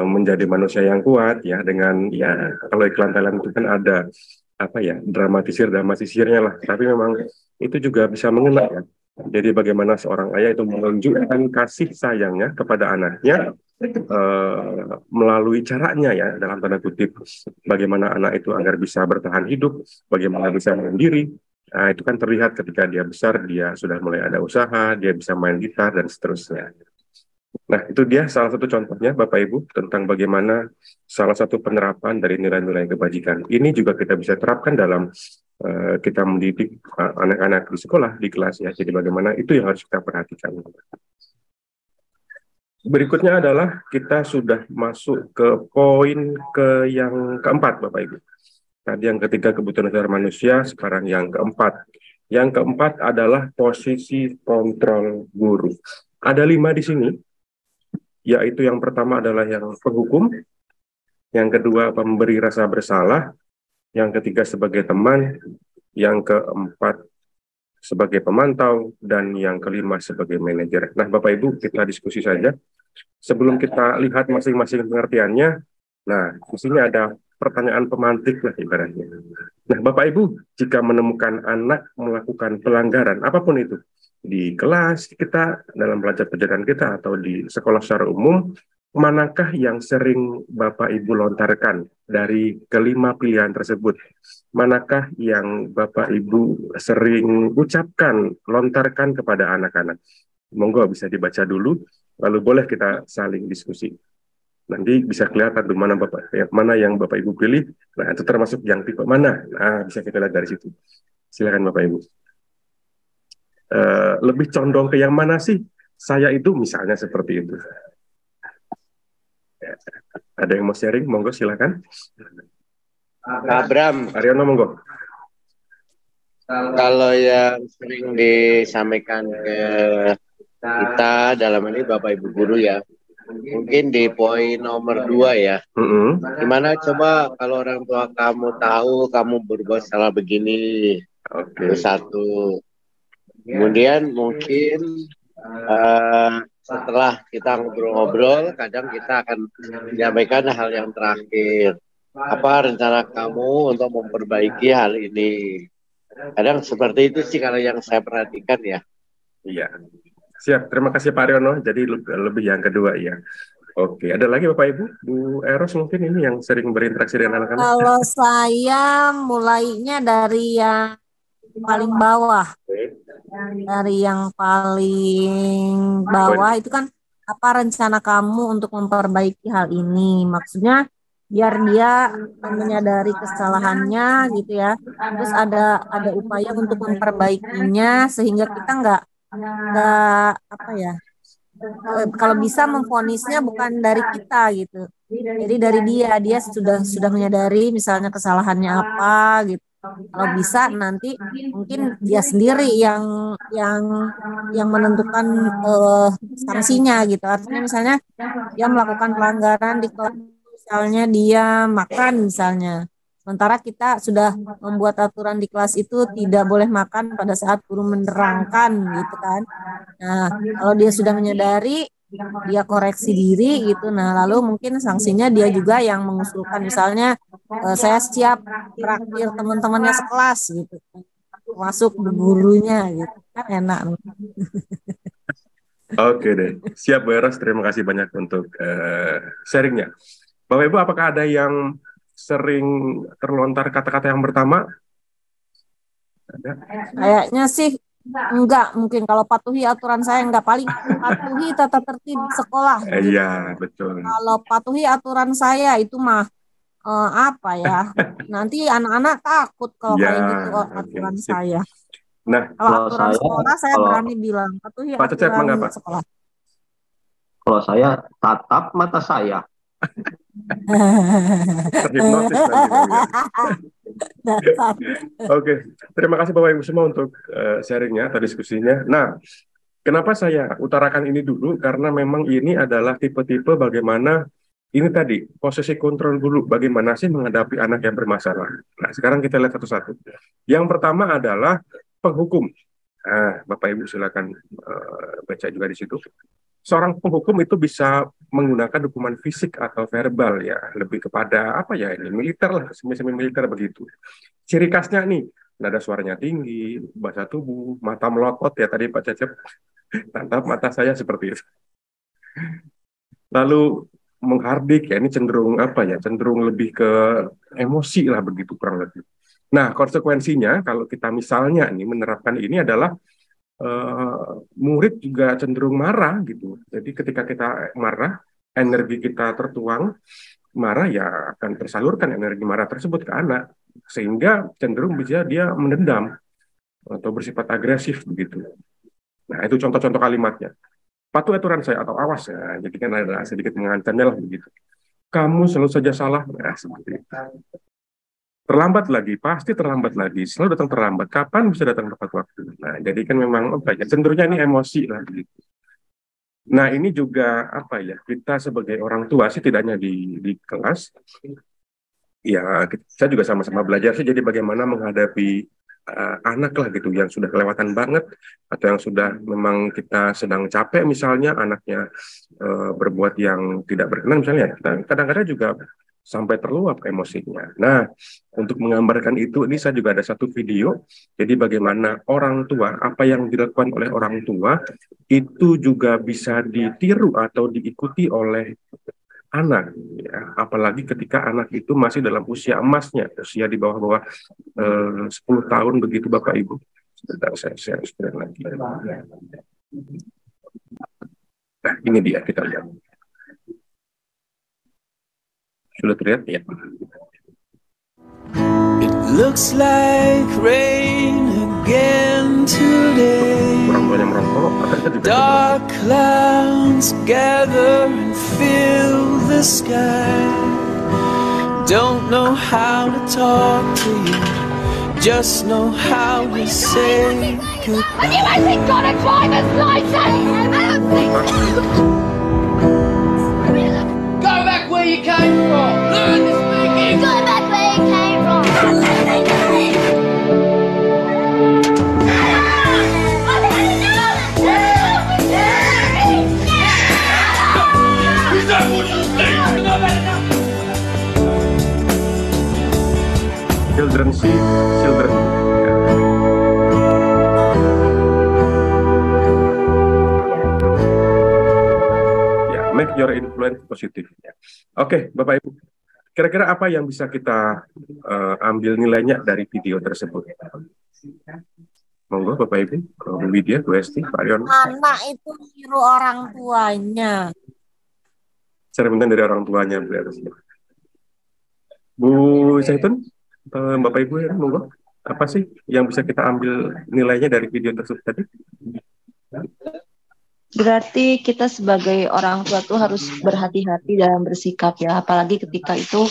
menjadi manusia yang kuat ya dengan ya kalau iklan Thailand itu kan ada apa ya dramatisirnya lah, tapi memang itu juga bisa mengena ya. Jadi bagaimana seorang ayah itu menunjukkan kasih sayangnya kepada anaknya melalui caranya ya dalam tanda kutip bagaimana anak itu agar bisa bertahan hidup, bagaimana bisa mandiri. Nah, itu kan terlihat ketika dia besar, dia sudah mulai ada usaha, dia bisa main gitar dan seterusnya. Nah, itu dia salah satu contohnya Bapak Ibu tentang bagaimana salah satu penerapan dari nilai-nilai kebajikan. Ini juga kita bisa terapkan dalam kita mendidik anak-anak di sekolah, di kelas ya. Jadi bagaimana itu yang harus kita perhatikan. Berikutnya adalah kita sudah masuk ke poin yang keempat, Bapak Ibu. Tadi yang ketiga kebutuhan dasar manusia, sekarang yang keempat. Yang keempat adalah posisi kontrol guru. Ada 5 di sini, yaitu yang pertama adalah yang penghukum, yang kedua pemberi rasa bersalah, yang ketiga sebagai teman, yang keempat sebagai pemantau, dan yang kelima sebagai manajer. Nah, Bapak Ibu, kita diskusi saja. Sebelum kita lihat masing-masing pengertiannya, nah, di sini ada pertanyaan pemantik lah ibaratnya. Nah, Bapak Ibu, jika menemukan anak melakukan pelanggaran, apapun itu, di kelas kita, dalam pelajaran pelajaran kita, atau di sekolah secara umum, manakah yang sering Bapak Ibu lontarkan dari kelima pilihan tersebut? Manakah yang Bapak Ibu sering ucapkan, lontarkan kepada anak-anak? Monggo bisa dibaca dulu, lalu boleh kita saling diskusi. Nanti bisa kelihatan tuh mana yang Bapak Ibu pilih. Nah, itu termasuk yang tipe mana? Nah, bisa kita lihat dari situ. Silakan Bapak Ibu. Lebih condong ke yang mana sih? Saya itu misalnya seperti itu. Ada yang mau sharing? Monggo silakan. Abram. Aryono monggo. Kalau yang sering disampaikan ke kita dalam ini Bapak Ibu Guru ya, mungkin di poin nomor 2 ya. Gimana coba kalau orang tua kamu tahu kamu berbuat salah begini. Itu satu. Kemudian mungkin setelah kita ngobrol-ngobrol, kadang kita akan menyampaikan hal yang terakhir. Apa rencana kamu untuk memperbaiki hal ini? Kadang seperti itu sih kalau yang saya perhatikan ya. Iya. Siap, terima kasih Pak Aryono. Jadi lebih yang kedua ya. Oke, ada lagi Bapak Ibu? Bu Eros mungkin ini yang sering berinteraksi dengan anak-anak. Kalau saya mulainya dari yang paling bawah. Dari yang paling bawah itu kan apa rencana kamu untuk memperbaiki hal ini? Maksudnya biar dia menyadari kesalahannya gitu ya. Terus ada upaya untuk memperbaikinya sehingga kita nggak apa ya? Kalau bisa memvonisnya bukan dari kita gitu. Jadi dari dia sudah menyadari misalnya kesalahannya apa gitu. Kalau bisa nanti mungkin dia sendiri yang menentukan sanksinya gitu. Artinya misalnya dia melakukan pelanggaran di kelas, misalnya dia makan misalnya. Sementara kita sudah membuat aturan di kelas itu tidak boleh makan pada saat guru menerangkan gitu kan. Nah, kalau dia sudah menyadari, dia koreksi diri gitu. Nah, lalu mungkin sanksinya dia juga yang mengusulkan misalnya saya siap traktir teman-temannya sekelas gitu. Masuk gurunya gitu. Kan enak. Oke deh. Siap Bu Eros, terima kasih banyak untuk sharingnya. Bapak Ibu, apakah ada yang sering terlontar kata-kata yang pertama? Ada? Kayaknya sih enggak, mungkin kalau patuhi aturan saya enggak, paling patuhi tata tertib sekolah gitu. Iya, betul. Kalau patuhi aturan saya itu mah apa ya? Nanti anak-anak takut kalau kayak gitu aturan saya. Nah, kalau aturan sekolah saya berani bilang patuhi aturan sekolah. Kalau saya tatap mata saya. Terhipnotis nanti. Oke, terima kasih Bapak Ibu semua untuk sharingnya atau diskusinya. Nah, kenapa saya utarakan ini dulu? Karena memang ini adalah tipe-tipe bagaimana ini tadi posisi kontrol dulu, bagaimana sih menghadapi anak yang bermasalah. Nah, sekarang kita lihat satu-satu. Yang pertama adalah penghukum. Nah, Bapak Ibu silakan baca juga di situ. Seorang penghukum itu bisa menggunakan hukuman fisik atau verbal ya, lebih kepada apa ya ini, militer lah, semi militer begitu. Ciri khasnya nih, nada suaranya tinggi, bahasa tubuh, mata melotot ya tadi Pak Cecep, tatap mata saya seperti itu. Lalu menghardik ya, ini cenderung apa ya, cenderung lebih ke emosi lah begitu kurang lebih. Nah, konsekuensinya kalau kita misalnya ini menerapkan ini adalah murid juga cenderung marah gitu. Jadi ketika kita marah, energi kita tertuang, marah ya akan tersalurkan energi marah tersebut ke anak, sehingga cenderung bisa dia mendendam atau bersifat agresif begitu. Nah, itu contoh-contoh kalimatnya. Patuhi aturan saya atau awas ya, jadi kan ada sedikit mengancamnya lah begitu. Kamu selalu saja salah, nah seperti itu. Terlambat lagi, pasti terlambat lagi, selalu datang terlambat. Kapan bisa datang tepat waktu? Nah, jadi kan memang cenderungnya ini emosi lah begitu. Nah, ini juga apa ya? Kita sebagai orang tua sih tidak hanya di kelas, ya saya juga sama-sama belajar sih. Jadi bagaimana menghadapi anak lah gitu yang sudah kelewatan banget atau yang sudah memang kita sedang capek misalnya anaknya berbuat yang tidak berkenan misalnya. Kadang-kadang juga sampai terluap emosinya. Nah, untuk menggambarkan itu, ini saya juga ada satu video. Jadi bagaimana orang tua, apa yang dilakukan oleh orang tua, itu juga bisa ditiru atau diikuti oleh anak. Ya. Apalagi ketika anak itu masih dalam usia emasnya, usia di bawah-bawah 10 tahun begitu Bapak Ibu. Sebentar, saya share lagi. Nah, ini dia, kita lihat. Sudah terlihat ya. It looks like rain again today. Dark clouds gather and fill the sky. Don't know how to talk to you, just know how to say goodbye. Have you got a driver's license? Go back where you came from. Learn to speak English. Go back where you came from. Children see children. Make your influence positif. Oke, Bapak Ibu. Kira-kira apa yang bisa kita ambil nilainya dari video tersebut? Monggo Bapak Ibu, Bu Widya, Bu Esti, Pak Rion. Anak itu niru orang tuanya. Cara minta dari orang tuanya, Bu Zaitun, Bapak Ibu, ya, monggo. Apa sih yang bisa kita ambil nilainya dari video tersebut tadi? Berarti kita sebagai orang tua tuh harus berhati-hati dalam bersikap ya, apalagi ketika itu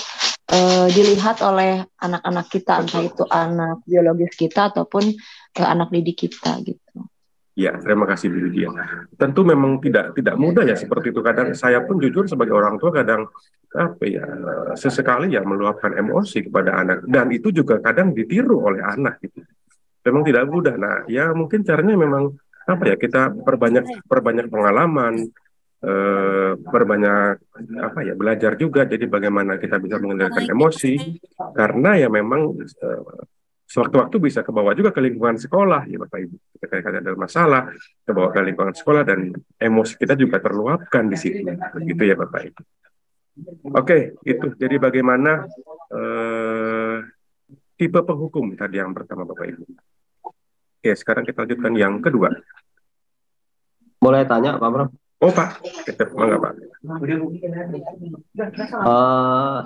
dilihat oleh anak-anak kita, entah itu anak biologis kita ataupun anak didik kita gitu. Ya, terima kasih Bu Lydia. Tentu memang tidak mudah ya seperti itu. Kadang saya pun jujur sebagai orang tua kadang sesekali ya meluapkan emosi kepada anak, dan itu juga kadang ditiru oleh anak gitu. Memang tidak mudah. Nah, ya mungkin caranya memang kita perbanyak pengalaman, belajar juga. Jadi bagaimana kita bisa mengendalikan emosi, karena ya memang sewaktu-waktu bisa kebawa juga ke lingkungan sekolah ya Bapak Ibu. Ketika ada masalah, kebawa ke lingkungan sekolah dan emosi kita juga terluapkan di situ. Begitu ya Bapak Ibu. Oke, itu. Jadi bagaimana tipe penghukum tadi yang pertama Bapak Ibu. Oke, sekarang kita lanjutkan yang kedua. Boleh tanya Pak Bram? Oh Pak, mangga Pak.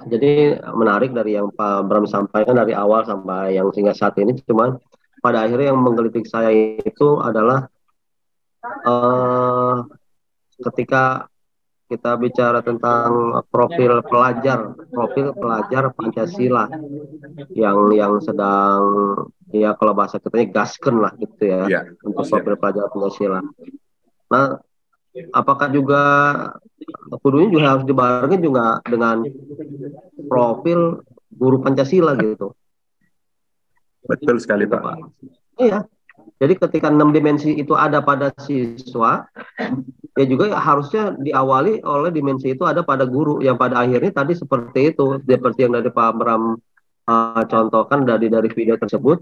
Jadi menarik dari yang Pak Bram sampaikan dari awal sampai yang hingga saat ini. Cuman pada akhirnya yang menggelitik saya itu adalah ketika kita bicara tentang profil pelajar Pancasila yang sedang ya kalau bahasa katanya gasken lah gitu ya, untuk profil pelajar Pancasila. Nah, apakah juga kudunya juga harus dibarengin juga dengan profil guru Pancasila gitu. Betul sekali Pak. Iya. Jadi ketika 6 dimensi itu ada pada siswa, ya juga harusnya diawali oleh dimensi itu ada pada guru, yang pada akhirnya tadi seperti itu, seperti yang dari Pak Bram contohkan dari video tersebut,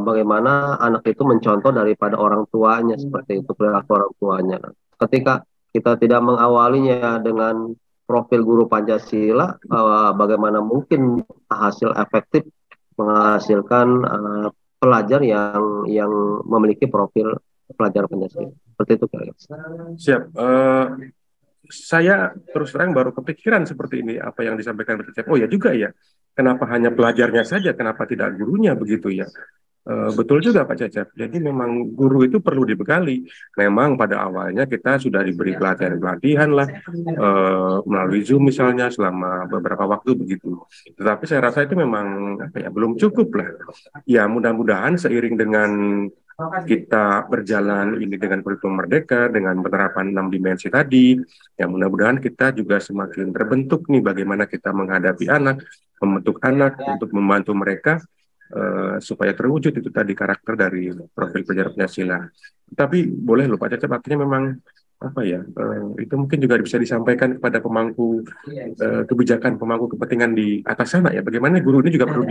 bagaimana anak itu mencontoh daripada orang tuanya, seperti itu perilaku orang tuanya. Ketika kita tidak mengawalinya dengan profil guru Pancasila, bagaimana mungkin hasil efektif menghasilkan pelajar yang memiliki profil pelajar Pancasila. Seperti itu kira-kira. Siap. Saya terus terang baru kepikiran seperti ini apa yang disampaikan Pak Cecep. Oh ya juga ya. Kenapa hanya pelajarnya saja? Kenapa tidak gurunya begitu ya? Betul juga Pak Cecep. Jadi memang guru itu perlu dibekali. Memang pada awalnya kita sudah diberi pelatihan lah melalui Zoom misalnya selama beberapa waktu begitu. Tetapi saya rasa itu memang belum cukup lah. Ya mudah-mudahan seiring dengan kita berjalan ini dengan kurikulum merdeka, dengan penerapan 6 dimensi tadi, ya mudah-mudahan kita juga semakin terbentuk nih bagaimana kita menghadapi anak, membentuk anak untuk membantu mereka supaya terwujud itu tadi karakter dari profil pelajar Pancasila. Tapi boleh loh Pak Cecep, artinya memang itu mungkin juga bisa disampaikan kepada pemangku kebijakan, pemangku kepentingan di atas sana ya. Bagaimana guru ini juga perlu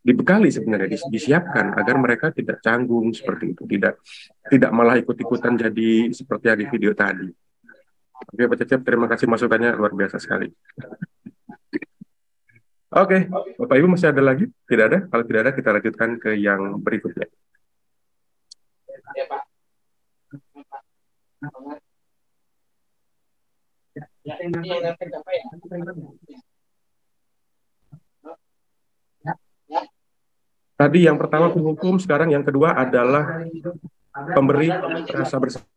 dibekali sebenarnya, disiapkan agar mereka tidak canggung seperti itu, tidak malah ikut-ikutan jadi seperti yang di video tadi. Oke Pak Cecep, terima kasih masukannya luar biasa sekali. Oke, Bapak Ibu masih ada lagi? Tidak ada? Kalau tidak ada, kita lanjutkan ke yang berikutnya. Tadi yang pertama penghukum, sekarang yang kedua adalah pemberi rasa bersalah.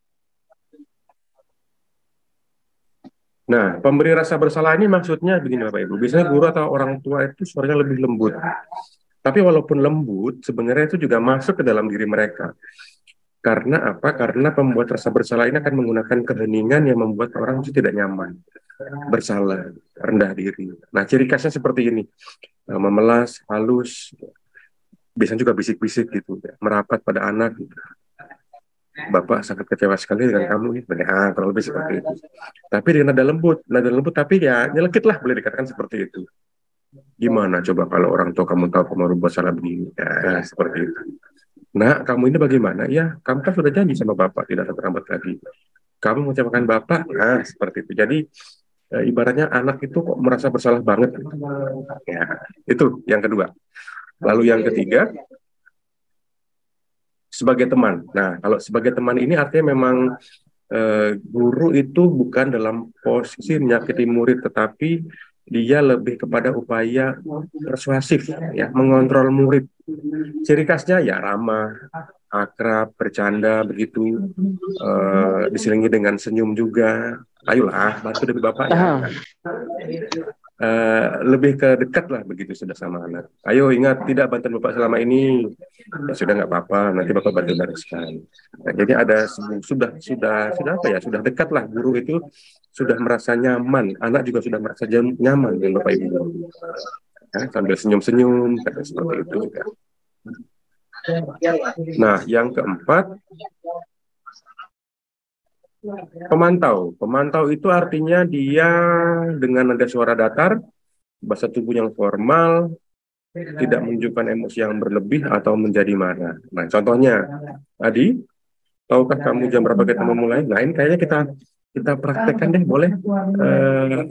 Nah, pemberi rasa bersalah ini maksudnya begini Bapak Ibu. Biasanya guru atau orang tua itu suaranya lebih lembut. Tapi walaupun lembut, sebenarnya itu juga masuk ke dalam diri mereka. Karena apa? Karena pembuat rasa bersalah ini akan menggunakan keheningan yang membuat orang itu tidak nyaman. Bersalah, rendah diri. Nah, ciri khasnya seperti ini. Memelas, halus, biasanya juga bisik-bisik gitu. Merapat pada anak gitu. Bapak sangat kecewa sekali dengan kamu, kurang lebih seperti itu. Tapi dengan nada lembut, tapi ya nyelekit lah, boleh dikatakan seperti itu. Gimana coba kalau orang tua kamu tahu kamu berbuat salah begini? Ya, seperti itu. Nah, kamu ini bagaimana? Ya, kamu kan sudah janji sama Bapak, tidak terlambat lagi. Kamu mengecewakan Bapak? Nah, seperti itu. Jadi, ibaratnya anak itu kok merasa bersalah banget. Ya, itu yang kedua. Lalu yang ketiga, sebagai teman. Nah, kalau sebagai teman ini artinya memang guru itu bukan dalam posisi menyakiti murid, tetapi dia lebih kepada upaya persuasif, ya, mengontrol murid. Ciri khasnya ya ramah, akrab, bercanda, begitu, diselingi dengan senyum juga. Ayolah, bantu dari Bapak ya. Lebih ke dekat lah begitu sudah sama anak. Ayo ingat, tidak bantuan Bapak selama ini ya sudah nggak apa-apa, nanti Bapak bantu bereskan. Nah, jadi ada sudah sudah dekat lah, guru itu sudah merasa nyaman, anak juga sudah merasa nyaman dengan Bapak Ibu. Ya, sambil senyum-senyum seperti itu juga. Nah, yang keempat, pemantau itu artinya dia dengan nada suara datar, bahasa tubuh yang formal, tidak menunjukkan emosi yang berlebih atau menjadi marah. Nah, contohnya, Adi, tahukah kamu jam berapa kita memulai? Nah, ini kayaknya kita praktekkan deh, boleh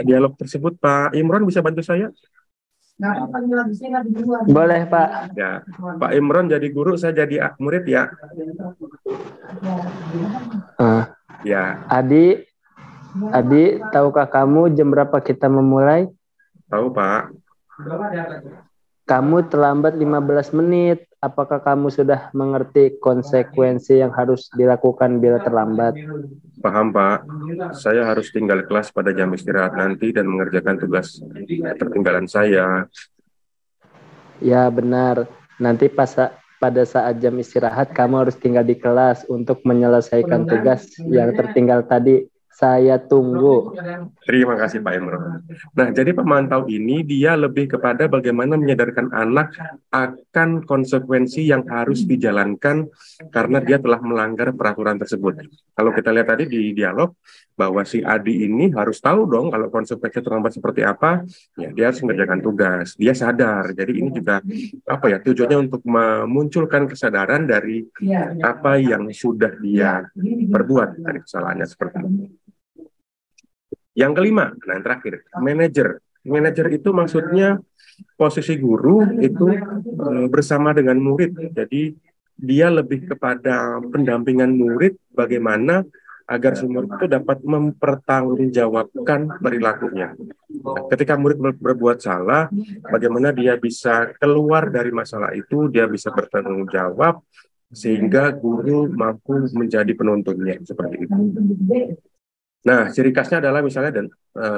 dialog tersebut. Pak Imron bisa bantu saya? Boleh Pak. Ya, Pak Imron jadi guru, saya jadi murid ya. Ya. Adi, tahukah kamu jam berapa kita memulai? Tahu, Pak. Kamu terlambat 15 menit. Apakah kamu sudah mengerti konsekuensi yang harus dilakukan bila terlambat? Paham, Pak. Saya harus tinggal kelas pada jam istirahat nanti dan mengerjakan tugas tertinggalan saya. Ya, benar. Nanti pada saat jam istirahat, kamu harus tinggal di kelas untuk menyelesaikan tugas yang tertinggal tadi. Saya tunggu. Terima kasih Pak Imron. Nah, jadi pemantau ini dia lebih kepada bagaimana menyadarkan anak akan konsekuensi yang harus dijalankan karena dia telah melanggar peraturan tersebut. Kalau kita lihat tadi di dialog, bahwa si Adi ini harus tahu dong kalau konsekuensi terlambat seperti apa, ya dia harus mengerjakan tugas. Dia sadar. Jadi ini juga tujuannya untuk memunculkan kesadaran dari apa yang sudah dia perbuat dari kesalahannya seperti itu. Yang kelima, nah yang terakhir, manajer. Manajer itu maksudnya posisi guru itu bersama dengan murid. Jadi dia lebih kepada pendampingan murid bagaimana agar si murid itu dapat mempertanggungjawabkan perilakunya. Nah, ketika murid berbuat salah, bagaimana dia bisa keluar dari masalah itu, dia bisa bertanggung jawab sehingga guru mampu menjadi penuntunnya seperti itu. Nah, ciri khasnya adalah misalnya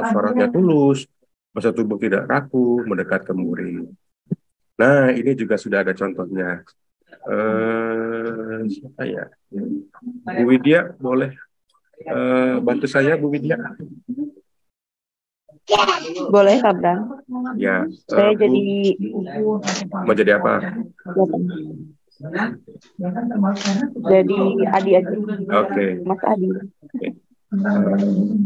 suaranya tulus, bahasa tubuh tidak kaku, mendekat ke murid. Nah, ini juga sudah ada contohnya. Siapa ya? Bu Widya, boleh bantu saya, Bu Widya? Boleh, Kak Bram. Ya. Saya Bu, jadi mau jadi apa? Jadi Adi aja. Oke. Mas Adi.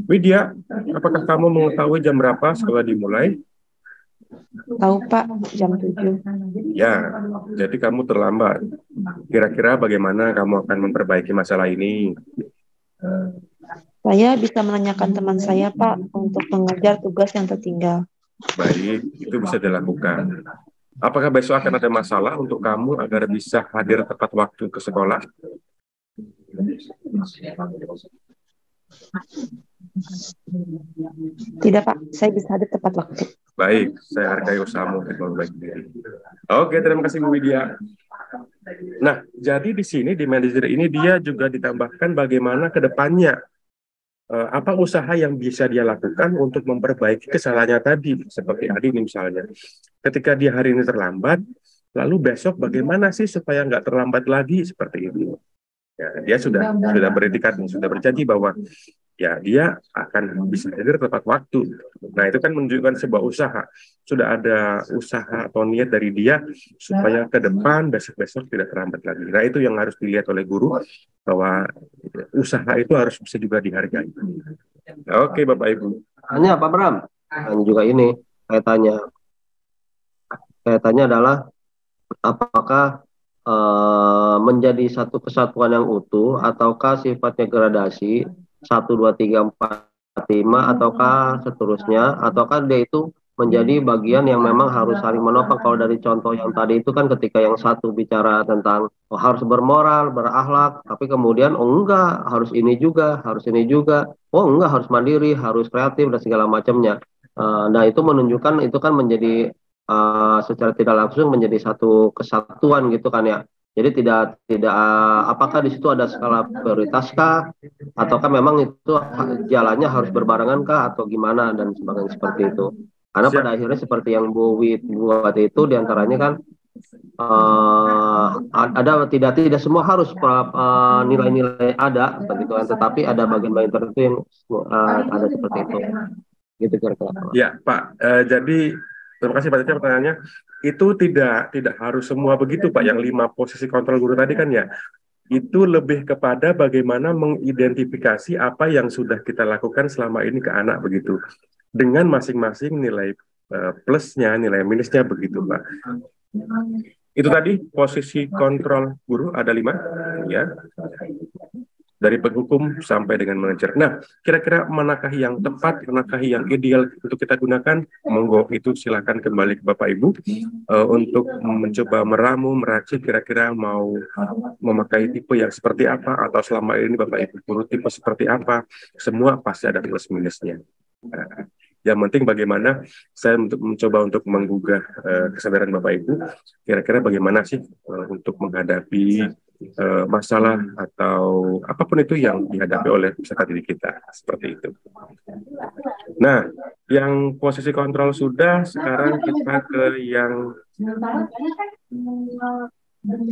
Widya, apakah kamu mengetahui jam berapa sekolah dimulai? Tahu Pak, jam 7. Ya, jadi kamu terlambat. Kira-kira bagaimana kamu akan memperbaiki masalah ini? Saya bisa menanyakan teman saya Pak untuk mengejar tugas yang tertinggal. Baik, itu bisa dilakukan. Apakah besok akan ada masalah untuk kamu agar bisa hadir tepat waktu ke sekolah? Tidak Pak, saya bisa hadir tepat waktu. Baik, saya hargai usahamu untuk memperbaiki diri. Oke, terima kasih Bu Widya. Nah, jadi di sini di manajer ini dia juga ditambahkan bagaimana ke depannya apa usaha yang bisa dia lakukan untuk memperbaiki kesalahannya tadi, seperti Adi misalnya. Ketika dia hari ini terlambat, lalu besok bagaimana sih supaya nggak terlambat lagi seperti itu. Ya, dia sudah beretikat, sudah berjanji bahwa ya dia akan bisa hadir tepat waktu. Nah, itu kan menunjukkan sebuah usaha. Sudah ada usaha atau niat dari dia supaya ke depan besok-besok tidak terlambat lagi. Nah, itu yang harus dilihat oleh guru, bahwa usaha itu harus bisa juga dihargai. Oke, Bapak Ibu. Hanya Pak Bram, dan juga ini kaitannya adalah apakah menjadi satu kesatuan yang utuh ataukah sifatnya gradasi 1, 2, 3, 4, 5 ataukah seterusnya, ataukah dia itu menjadi bagian yang memang harus saling menopang. Kalau dari contoh yang tadi itu kan ketika yang satu bicara tentang harus bermoral, berakhlak, tapi kemudian enggak, harus ini juga, enggak, harus mandiri, harus kreatif dan segala macamnya. Nah, itu menunjukkan itu kan menjadi secara tidak langsung menjadi satu kesatuan gitu kan ya. Jadi tidak apakah di situ ada skala prioritaskah, ataukah memang itu jalannya harus berbarengan kah atau gimana dan sebagainya seperti itu. Karena pada akhirnya seperti yang Bu Wid buat itu diantaranya kan ada tidak semua harus nilai-nilai ada begitu kan, tetapi ada bagian-bagian tertentu yang ada seperti itu. Gitu kira-kira. Ya, Pak. Jadi terima kasih Pak Caca pertanyaannya. Itu tidak harus semua begitu Pak. Yang 5 posisi kontrol guru tadi kan ya. Itu lebih kepada bagaimana mengidentifikasi apa yang sudah kita lakukan selama ini ke anak begitu. Dengan masing-masing nilai plusnya, nilai minusnya begitu Pak. Itu tadi posisi kontrol guru ada 5 ya. Dari penghukum sampai dengan manajer. Nah, kira-kira manakah yang tepat, manakah yang ideal untuk kita gunakan? Monggo itu silakan kembali ke Bapak Ibu untuk mencoba meramu, meracik kira-kira mau memakai tipe yang seperti apa, atau selama ini Bapak Ibu guru tipe seperti apa. Semua pasti ada plus minusnya. Yang penting bagaimana saya mencoba untuk menggugah kesadaran Bapak Ibu, kira-kira bagaimana sih untuk menghadapi masalah atau apapun itu yang dihadapi oleh peserta didik kita, seperti itu. Nah, yang posisi kontrol sudah, sekarang kita ke yang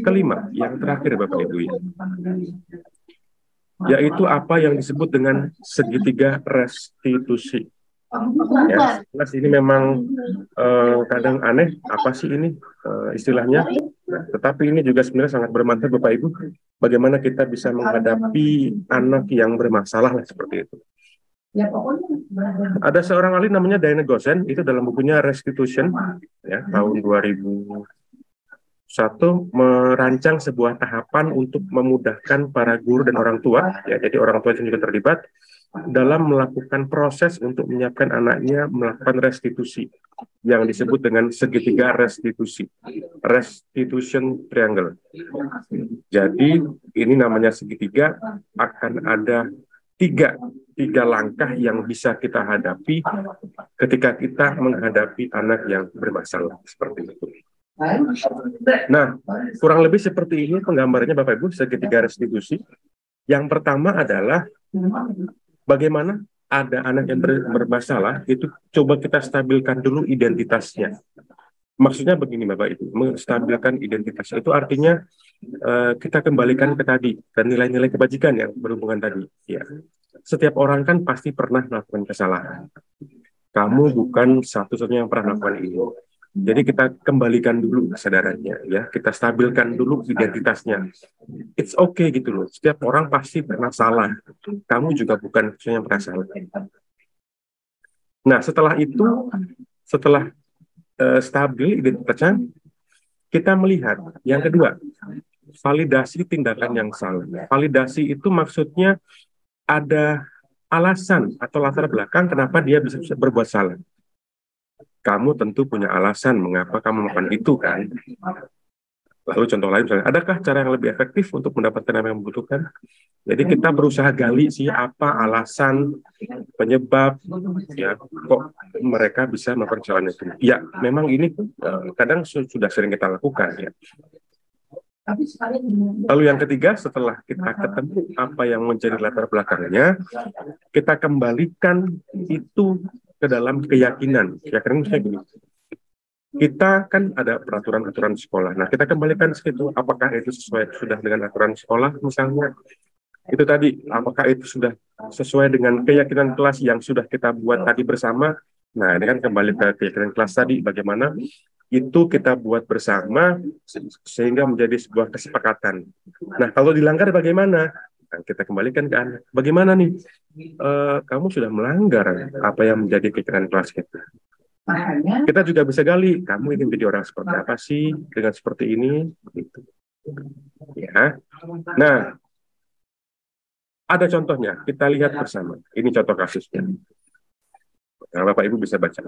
kelima, yang terakhir Bapak Ibu ya. yaitu apa yang disebut dengan segitiga restitusi. Ya, jelas ini memang kadang aneh, apa sih ini istilahnya? Nah, tetapi ini juga sebenarnya sangat bermanfaat Bapak Ibu, bagaimana kita bisa menghadapi anak yang bermasalah lah, seperti itu. Ada seorang ahli namanya Diana Gosen, itu dalam bukunya Restitution, ya, tahun 2001, merancang sebuah tahapan untuk memudahkan para guru dan orang tua, ya, jadi orang tua juga terlibat dalam melakukan proses untuk menyiapkan anaknya melakukan restitusi yang disebut dengan segitiga restitusi, restitution triangle. Jadi ini namanya segitiga, akan ada tiga langkah yang bisa kita hadapi ketika kita menghadapi anak yang bermasalah seperti itu. Nah, kurang lebih seperti ini penggambarannya Bapak Ibu, segitiga restitusi. Yang pertama adalah bagaimana ada anak yang bermasalah, itu coba kita stabilkan dulu identitasnya. Maksudnya begini Bapak Ibu, menstabilkan identitasnya itu artinya kita kembalikan ke tadi, dan nilai-nilai kebajikan yang berhubungan tadi. Ya. Setiap orang kan pasti pernah melakukan kesalahan. Kamu bukan satu-satunya yang pernah melakukan ini. Jadi kita kembalikan dulu kesadarannya, ya, kita stabilkan dulu identitasnya. It's okay gitu loh. Setiap orang pasti pernah salah. Kamu juga bukan yang pernah salah. Nah, setelah itu, setelah stabil identitasnya, kita melihat yang kedua, validasi tindakan yang salah. Validasi itu maksudnya ada alasan atau latar belakang kenapa dia bisa berbuat salah. Kamu tentu punya alasan mengapa kamu melakukan itu, kan? Lalu contoh lain misalnya, adakah cara yang lebih efektif untuk mendapatkan apa yang membutuhkan? Jadi kita berusaha gali sih apa alasan, penyebab, ya, kok mereka bisa melakukan kesalahan itu. Ya, memang ini kadang sudah sering kita lakukan, ya. Lalu yang ketiga, setelah kita ketemu apa yang menjadi latar belakangnya, kita kembalikan itu ke dalam keyakinan. Keyakinan saya gini, kita kan ada peraturan-aturan sekolah. Nah, kita kembalikan situ, apakah itu sesuai sudah dengan aturan sekolah misalnya? Itu tadi, apakah itu sudah sesuai dengan keyakinan kelas yang sudah kita buat tadi bersama? Nah, ini kan kembali ke keyakinan kelas tadi, bagaimana itu kita buat bersama sehingga menjadi sebuah kesepakatan. Nah, kalau dilanggar bagaimana? Nah, kita kembalikan ke anak. Bagaimana nih? Kamu sudah melanggar apa yang menjadi keyakinan kelas kita. Kita juga bisa gali, kamu ingin jadi orang seperti apa sih dengan seperti ini? Gitu. Ya. Nah, ada contohnya. Kita lihat bersama. Ini contoh kasusnya. Nah, Bapak Ibu bisa baca.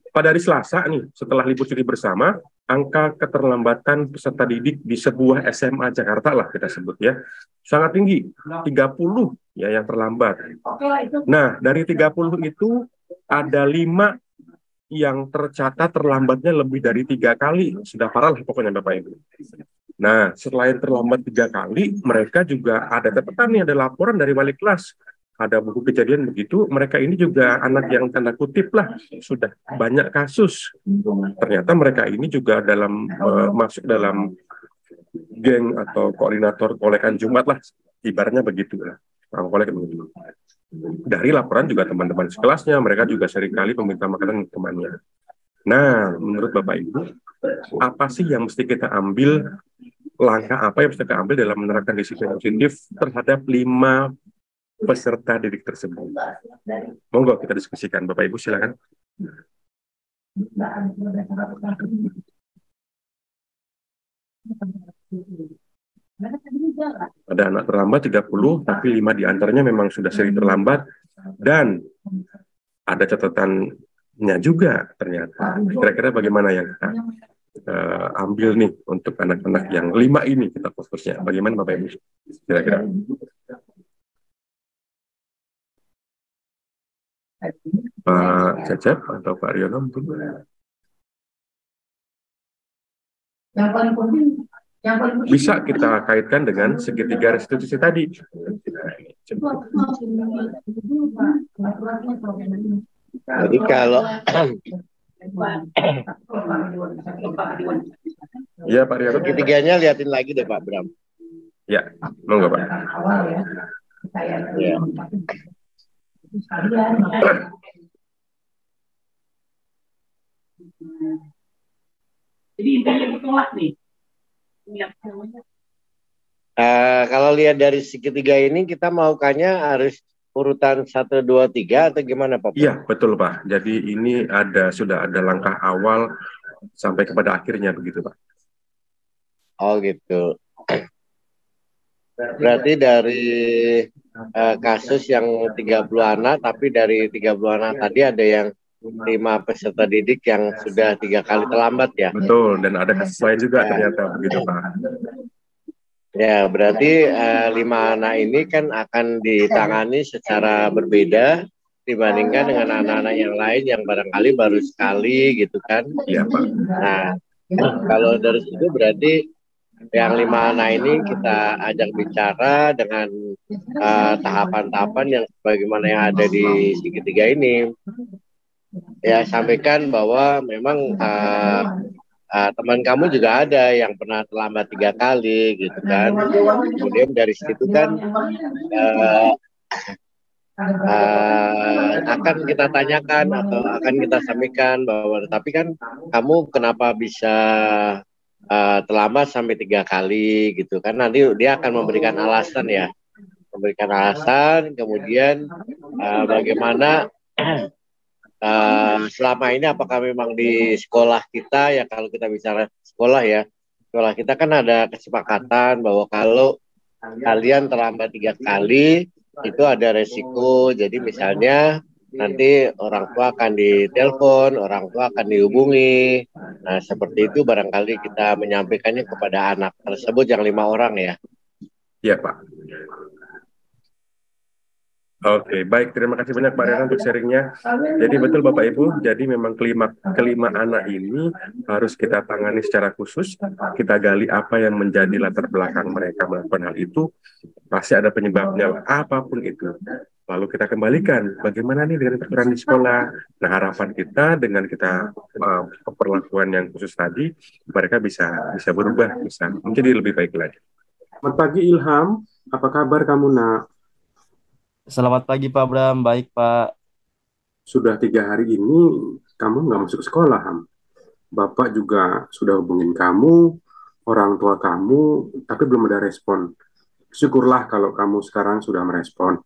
Pada hari Selasa nih, setelah libur cuti bersama, angka keterlambatan peserta didik di sebuah SMA Jakarta lah kita sebut, ya, sangat tinggi, 30 ya yang terlambat. Nah, dari 30 itu ada 5 yang tercatat terlambatnya lebih dari 3 kali. Sudah parah lah pokoknya Bapak Ibu. Nah, selain terlambat 3 kali, mereka juga ada catatan nih, ada laporan dari wali kelas. Ada buku kejadian begitu, mereka ini juga anak yang tanda kutip lah, sudah banyak kasus. Ternyata mereka ini juga masuk dalam geng atau koordinator kolekan Jumat lah, ibaratnya begitu lah. Dari laporan juga teman-teman sekelasnya, mereka juga seringkali meminta makanan temannya. Nah, menurut Bapak Ibu, apa sih yang mesti kita ambil, langkah apa yang mesti kita ambil dalam menerapkan disiplin positif terhadap 5 peserta didik tersebut? Monggo kita diskusikan, Bapak Ibu, silakan. Ada anak terlambat 30, tapi 5 diantaranya memang sudah sering terlambat, dan ada catatannya juga ternyata. Kira-kira bagaimana yang kita ambil nih untuk anak-anak yang 5 ini, kita fokusnya. Bagaimana Bapak Ibu? Kira-kira. Pak Cecep atau Pak Riono mungkin. Bisa kita kaitkan dengan segitiga restitusi tadi. Jadi kalau ya Pak Riono, segitiganya liatin lagi deh Pak Bram. Ya, monggo Pak. Ya. Jadi intinya itulah nih. Kalau lihat dari segitiga ini kita maukannya harus urutan 1, 2, 3 atau gimana Pak? Iya, betul Pak. Jadi ini sudah ada langkah awal sampai kepada akhirnya begitu Pak. Oh gitu. Berarti dari kasus yang 30 anak, tapi dari 30 anak tadi ada yang 5 peserta didik yang sudah 3 kali terlambat ya? Betul, dan ada kasus lain juga ternyata begitu Pak. Ya, berarti 5 anak ini kan akan ditangani secara berbeda dibandingkan dengan anak-anak yang lain yang barangkali baru sekali gitu kan? Iya Pak. Nah, kalau dari situ berarti yang 5 anak ini kita ajak bicara dengan tahapan-tahapan yang sebagaimana yang ada di segitiga ini. Ya, sampaikan bahwa memang teman kamu juga ada yang pernah terlambat 3 kali gitu kan. Kemudian dari situ kan akan kita tanyakan atau akan kita sampaikan bahwa tapi kan kamu kenapa bisa terlambat sampai 3 kali gitu kan. Nanti dia akan memberikan alasan ya. Memberikan alasan, kemudian bagaimana selama ini apakah memang di sekolah kita ya, kalau kita bicara sekolah ya, sekolah kita kan ada kesepakatan bahwa kalau kalian terlambat 3 kali itu ada resiko. Jadi misalnya nanti orang tua akan ditelepon, orang tua akan dihubungi. Nah seperti itu barangkali kita menyampaikannya kepada anak tersebut yang 5 orang ya. Iya Pak. Oke, baik. Terima kasih banyak Pak Rena untuk sharingnya. Jadi betul Bapak Ibu, jadi memang kelima anak ini harus kita tangani secara khusus. Kita gali apa yang menjadi latar belakang mereka melakukan hal itu. Pasti ada penyebabnya, apapun itu. Lalu kita kembalikan, bagaimana nih dengan peraturan di sekolah. Nah harapan kita dengan kita perlakuan yang khusus tadi, mereka bisa berubah, bisa menjadi lebih baik lagi. Selamat pagi Ilham, apa kabar kamu nak? Selamat pagi Pak Bram, baik Pak. Sudah 3 hari ini kamu nggak masuk sekolah, Ham. Bapak juga sudah hubungin kamu, orang tua kamu, tapi belum ada respon. Syukurlah kalau kamu sekarang sudah merespon.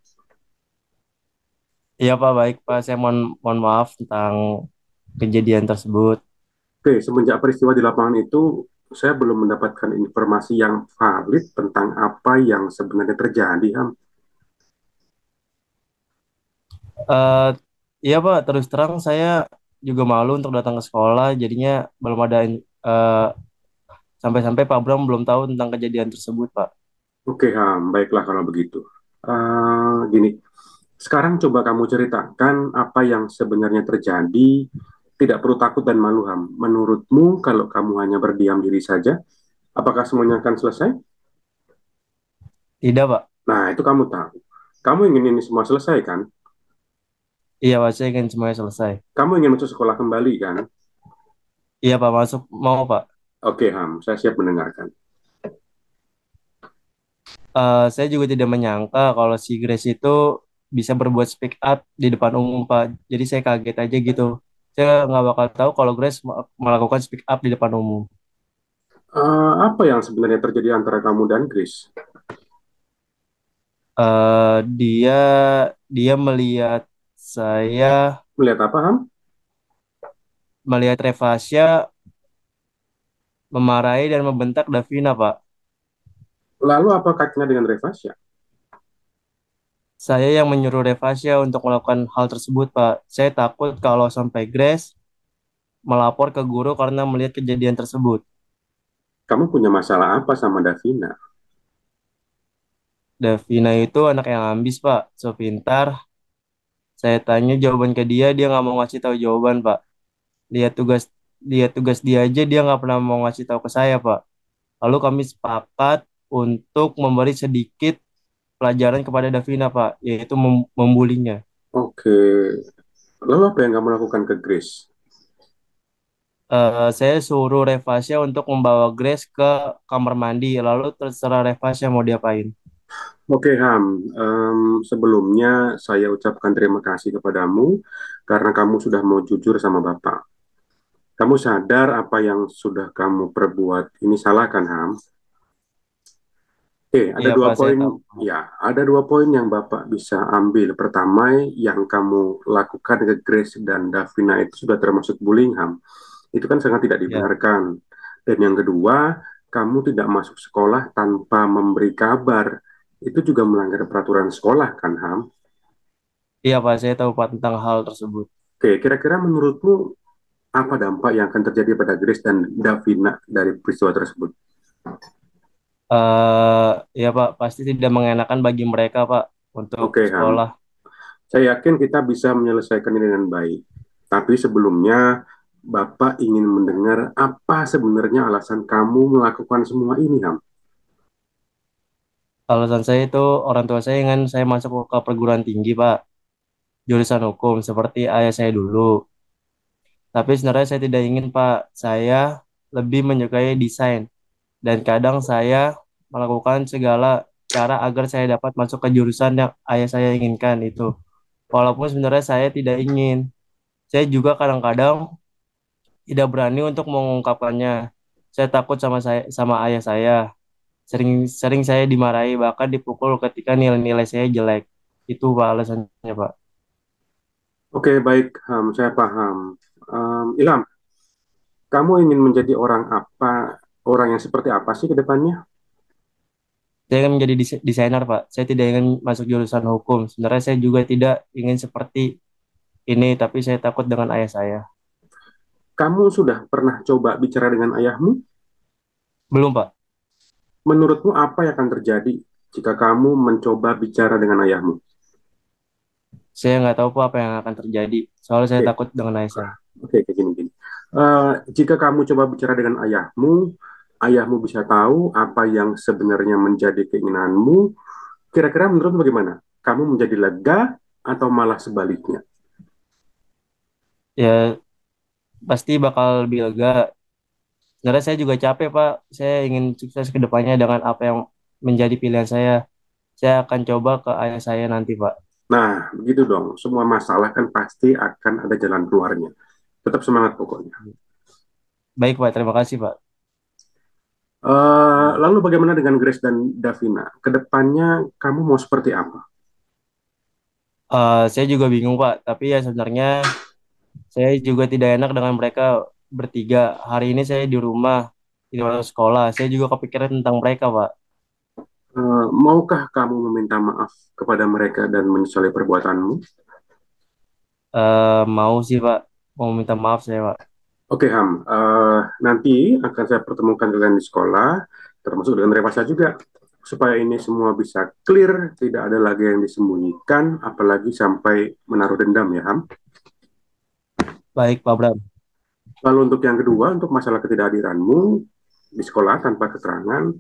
Iya Pak, baik Pak. Saya mohon maaf tentang kejadian tersebut. Oke, semenjak peristiwa di lapangan itu, saya belum mendapatkan informasi yang valid tentang apa yang sebenarnya terjadi, Ham. Iya Pak, terus terang saya juga malu untuk datang ke sekolah, jadinya belum ada sampai-sampai Pak Bram belum tahu tentang kejadian tersebut Pak. Oke Ham, baiklah kalau begitu. Gini, sekarang coba kamu ceritakan apa yang sebenarnya terjadi. Tidak perlu takut dan malu Ham. Menurutmu kalau kamu hanya berdiam diri saja, apakah semuanya akan selesai? Tidak Pak. Nah itu kamu tahu. Kamu ingin ini semua selesai kan? Iya Pak, saya ingin semuanya selesai. Kamu ingin masuk sekolah kembali kan? Iya Pak, mau Pak. Oke Ham, saya siap mendengarkan. Saya juga tidak menyangka kalau si Grace itu bisa berbuat speak up di depan umum Pak. Jadi saya kaget aja gitu. Saya nggak bakal tahu kalau Grace melakukan speak up di depan umum. Apa yang sebenarnya terjadi antara kamu dan Grace? Dia melihat saya. Melihat apa, Ham? Melihat Revasya memarahi dan membentak Davina, Pak. Lalu apa kaitannya dengan Revasya? Saya yang menyuruh Revasya untuk melakukan hal tersebut, Pak. Saya takut kalau sampai Grace melapor ke guru karena melihat kejadian tersebut. Kamu punya masalah apa sama Davina? Davina itu anak yang ambis, Pak. So pintar. Saya tanya jawaban ke dia nggak mau ngasih tahu jawaban, Pak. Lihat tugas dia aja, dia nggak pernah mau ngasih tahu ke saya, Pak. Lalu kami sepakat untuk memberi sedikit pelajaran kepada Davina, Pak, yaitu membulinya. Oke. Lalu apa yang kamu lakukan ke Grace? Saya suruh Revasya untuk membawa Grace ke kamar mandi, lalu terserah Revasya mau diapain. Oke, Ham. Sebelumnya saya ucapkan terima kasih kepadamu karena kamu sudah mau jujur sama Bapak. Kamu sadar apa yang sudah kamu perbuat ini salah kan, Ham? Oke, ada Iya dua Pak, saya poin. tahu. Ya, ada 2 poin yang Bapak bisa ambil. Pertama, yang kamu lakukan ke Grace dan Davina itu sudah termasuk bullying, Ham. Itu kan sangat tidak Ya. dibenarkan. Dan yang kedua, kamu tidak masuk sekolah tanpa memberi kabar. Itu juga melanggar peraturan sekolah kan, Ham? Iya Pak, saya tahu Pak tentang hal tersebut. Oke, kira-kira menurutmu apa dampak yang akan terjadi pada Grace dan Davina dari peristiwa tersebut? Ya Pak, pasti tidak mengenakan bagi mereka Pak untuk Oke, Ham. sekolah. Saya yakin kita bisa menyelesaikan ini dengan baik. Tapi sebelumnya, Bapak ingin mendengar apa sebenarnya alasan kamu melakukan semua ini, Ham? Alasan saya itu orang tua saya ingin saya masuk ke perguruan tinggi Pak, jurusan hukum seperti ayah saya dulu. Tapi sebenarnya saya tidak ingin Pak, saya lebih menyukai desain. Dan kadang saya melakukan segala cara agar saya dapat masuk ke jurusan yang ayah saya inginkan itu. Walaupun sebenarnya saya tidak ingin. Saya juga kadang-kadang tidak berani untuk mengungkapkannya. Saya takut sama ayah saya. Sering saya dimarahi bahkan dipukul ketika nilai-nilai saya jelek. Itu Pak alasannya Pak. Oke, baik, Ham. Saya paham. Ilham, kamu ingin menjadi orang apa? Orang yang seperti apa sih ke depannya? Saya ingin menjadi desainer Pak. Saya tidak ingin masuk jurusan hukum. Sebenarnya saya juga tidak ingin seperti ini, tapi saya takut dengan ayah saya. Kamu sudah pernah coba bicara dengan ayahmu? Belum Pak. Menurutmu apa yang akan terjadi jika kamu mencoba bicara dengan ayahmu? Saya nggak tahu Pak apa yang akan terjadi. Soalnya saya Oke. takut dengan ayah saya. Oke, kayak gini. Jika kamu coba bicara dengan ayahmu, ayahmu bisa tahu apa yang sebenarnya menjadi keinginanmu. Kira-kira menurutmu bagaimana? Kamu menjadi lega atau malah sebaliknya? Ya pasti bakal lebih lega. Sebenarnya saya juga capek Pak. Saya ingin sukses ke depannya dengan apa yang menjadi pilihan saya. Saya akan coba ke ayah saya nanti Pak. Nah, begitu dong. Semua masalah kan pasti akan ada jalan keluarnya. Tetap semangat pokoknya. Baik Pak, terima kasih Pak. Lalu bagaimana dengan Grace dan Davina? Kedepannya kamu mau seperti apa? Saya juga bingung Pak. Tapi ya sebenarnya saya juga tidak enak dengan mereka bertiga. Hari ini saya di rumah, di luar sekolah. Saya juga kepikiran tentang mereka Pak. Maukah kamu meminta maaf kepada mereka dan menyesali perbuatanmu? Mau sih Pak. Mau minta maaf saya Pak. Oke, Ham. Nanti akan saya pertemukan kalian di sekolah, termasuk dengan Revasa juga, supaya ini semua bisa clear, tidak ada lagi yang disembunyikan, apalagi sampai menaruh dendam ya, Ham. Baik, Pak Bram. Lalu untuk yang kedua, untuk masalah ketidakhadiranmu di sekolah tanpa keterangan,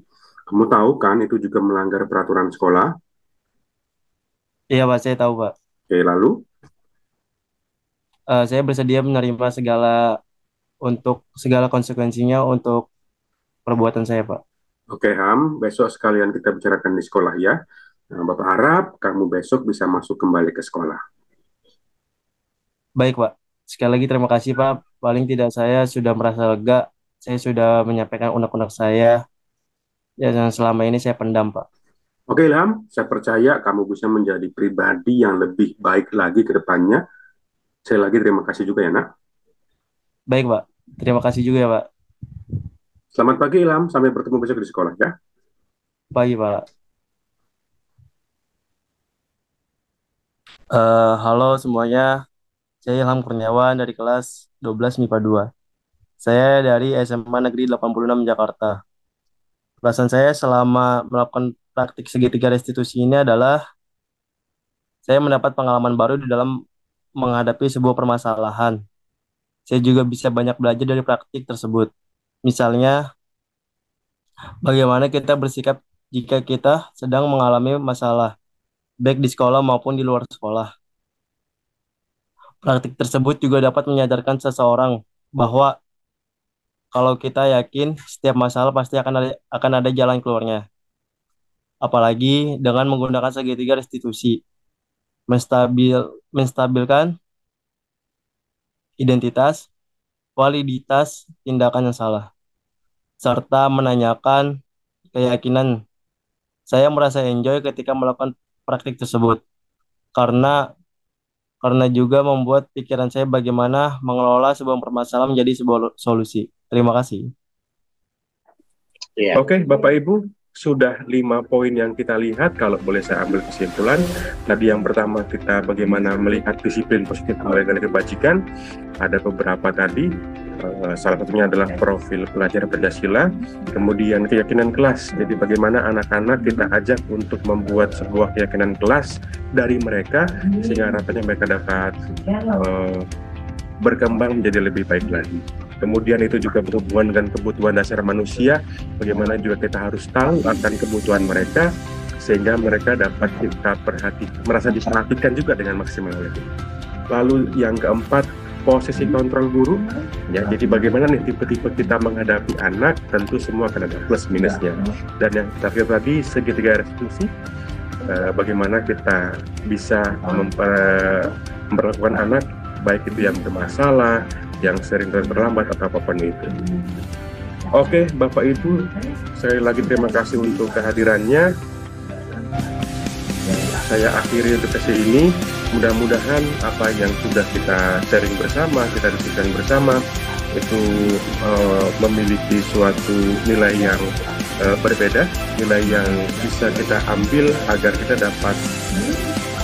kamu tahu kan itu juga melanggar peraturan sekolah? Iya Pak, saya tahu Pak. Oke, lalu? Saya bersedia menerima untuk segala konsekuensinya untuk perbuatan saya Pak. Oke, Ham, besok sekalian kita bicarakan di sekolah ya. Nah, Bapak harap kamu besok bisa masuk kembali ke sekolah. Baik Pak, sekali lagi terima kasih Pak. Paling tidak saya sudah merasa lega. Saya sudah menyampaikan unek-unek saya yang selama ini saya pendam Pak. Oke Ilham, saya percaya kamu bisa menjadi pribadi yang lebih baik lagi ke depannya. Saya lagi terima kasih juga ya, Nak. Baik Pak, terima kasih juga ya Pak. Selamat pagi Ilham, sampai bertemu besok di sekolah ya. Pagi Pak. Halo semuanya, saya Ilham Kurniawan dari kelas 12 MIPA 2. Saya dari SMA Negeri 86 Jakarta. Perasaan saya selama melakukan praktik segitiga restitusi ini adalah saya mendapat pengalaman baru di dalam menghadapi sebuah permasalahan. Saya juga bisa banyak belajar dari praktik tersebut. Misalnya, bagaimana kita bersikap jika kita sedang mengalami masalah, baik di sekolah maupun di luar sekolah. Praktik tersebut juga dapat menyadarkan seseorang bahwa kalau kita yakin setiap masalah pasti akan ada jalan keluarnya. Apalagi dengan menggunakan segitiga restitusi, menstabilkan identitas, validitas tindakan yang salah, serta menanyakan keyakinan. Saya merasa enjoy ketika melakukan praktik tersebut, karena juga membuat pikiran saya bagaimana mengelola sebuah permasalahan menjadi sebuah solusi. Terima kasih. Oke, Bapak Ibu, sudah 5 poin yang kita lihat. Kalau boleh saya ambil kesimpulan, tadi yang pertama kita bagaimana melihat disiplin positif mulai dari kebajikan. Ada beberapa tadi, salah satunya adalah profil pelajar Pancasila, kemudian keyakinan kelas. Jadi bagaimana anak-anak kita ajak untuk membuat sebuah keyakinan kelas dari mereka, sehingga harapannya mereka dapat berkembang menjadi lebih baik lagi. Kemudian itu juga berhubungan dengan kebutuhan dasar manusia, bagaimana juga kita harus tahu akan kebutuhan mereka, sehingga mereka dapat kita merasa diperhatikan juga dengan maksimal. Lalu yang keempat, posisi kontrol guru. Ya, jadi bagaimana nih tipe-tipe kita menghadapi anak, tentu semua akan ada plus minusnya. Dan yang terakhir tadi, segitiga restitusi, bagaimana kita bisa memperlakukan anak, baik itu yang bermasalah, yang sering terlambat atau apapun itu. Oke, Bapak Ibu, sekali lagi terima kasih untuk kehadirannya. Saya akhiri untuk sesi ini. Mudah-mudahan apa yang sudah kita sharing bersama, kita diskusikan bersama, itu memiliki suatu nilai yang berbeda, nilai yang bisa kita ambil agar kita dapat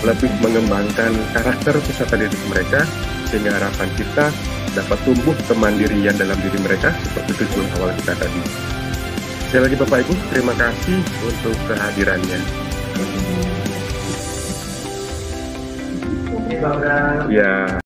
lebih mengembangkan karakter peserta didik mereka, sehingga harapan kita dapat tumbuh kemandirian dalam diri mereka seperti tujuan awal kita tadi. Sekali lagi Bapak Ibu, terima kasih untuk kehadirannya. Ya.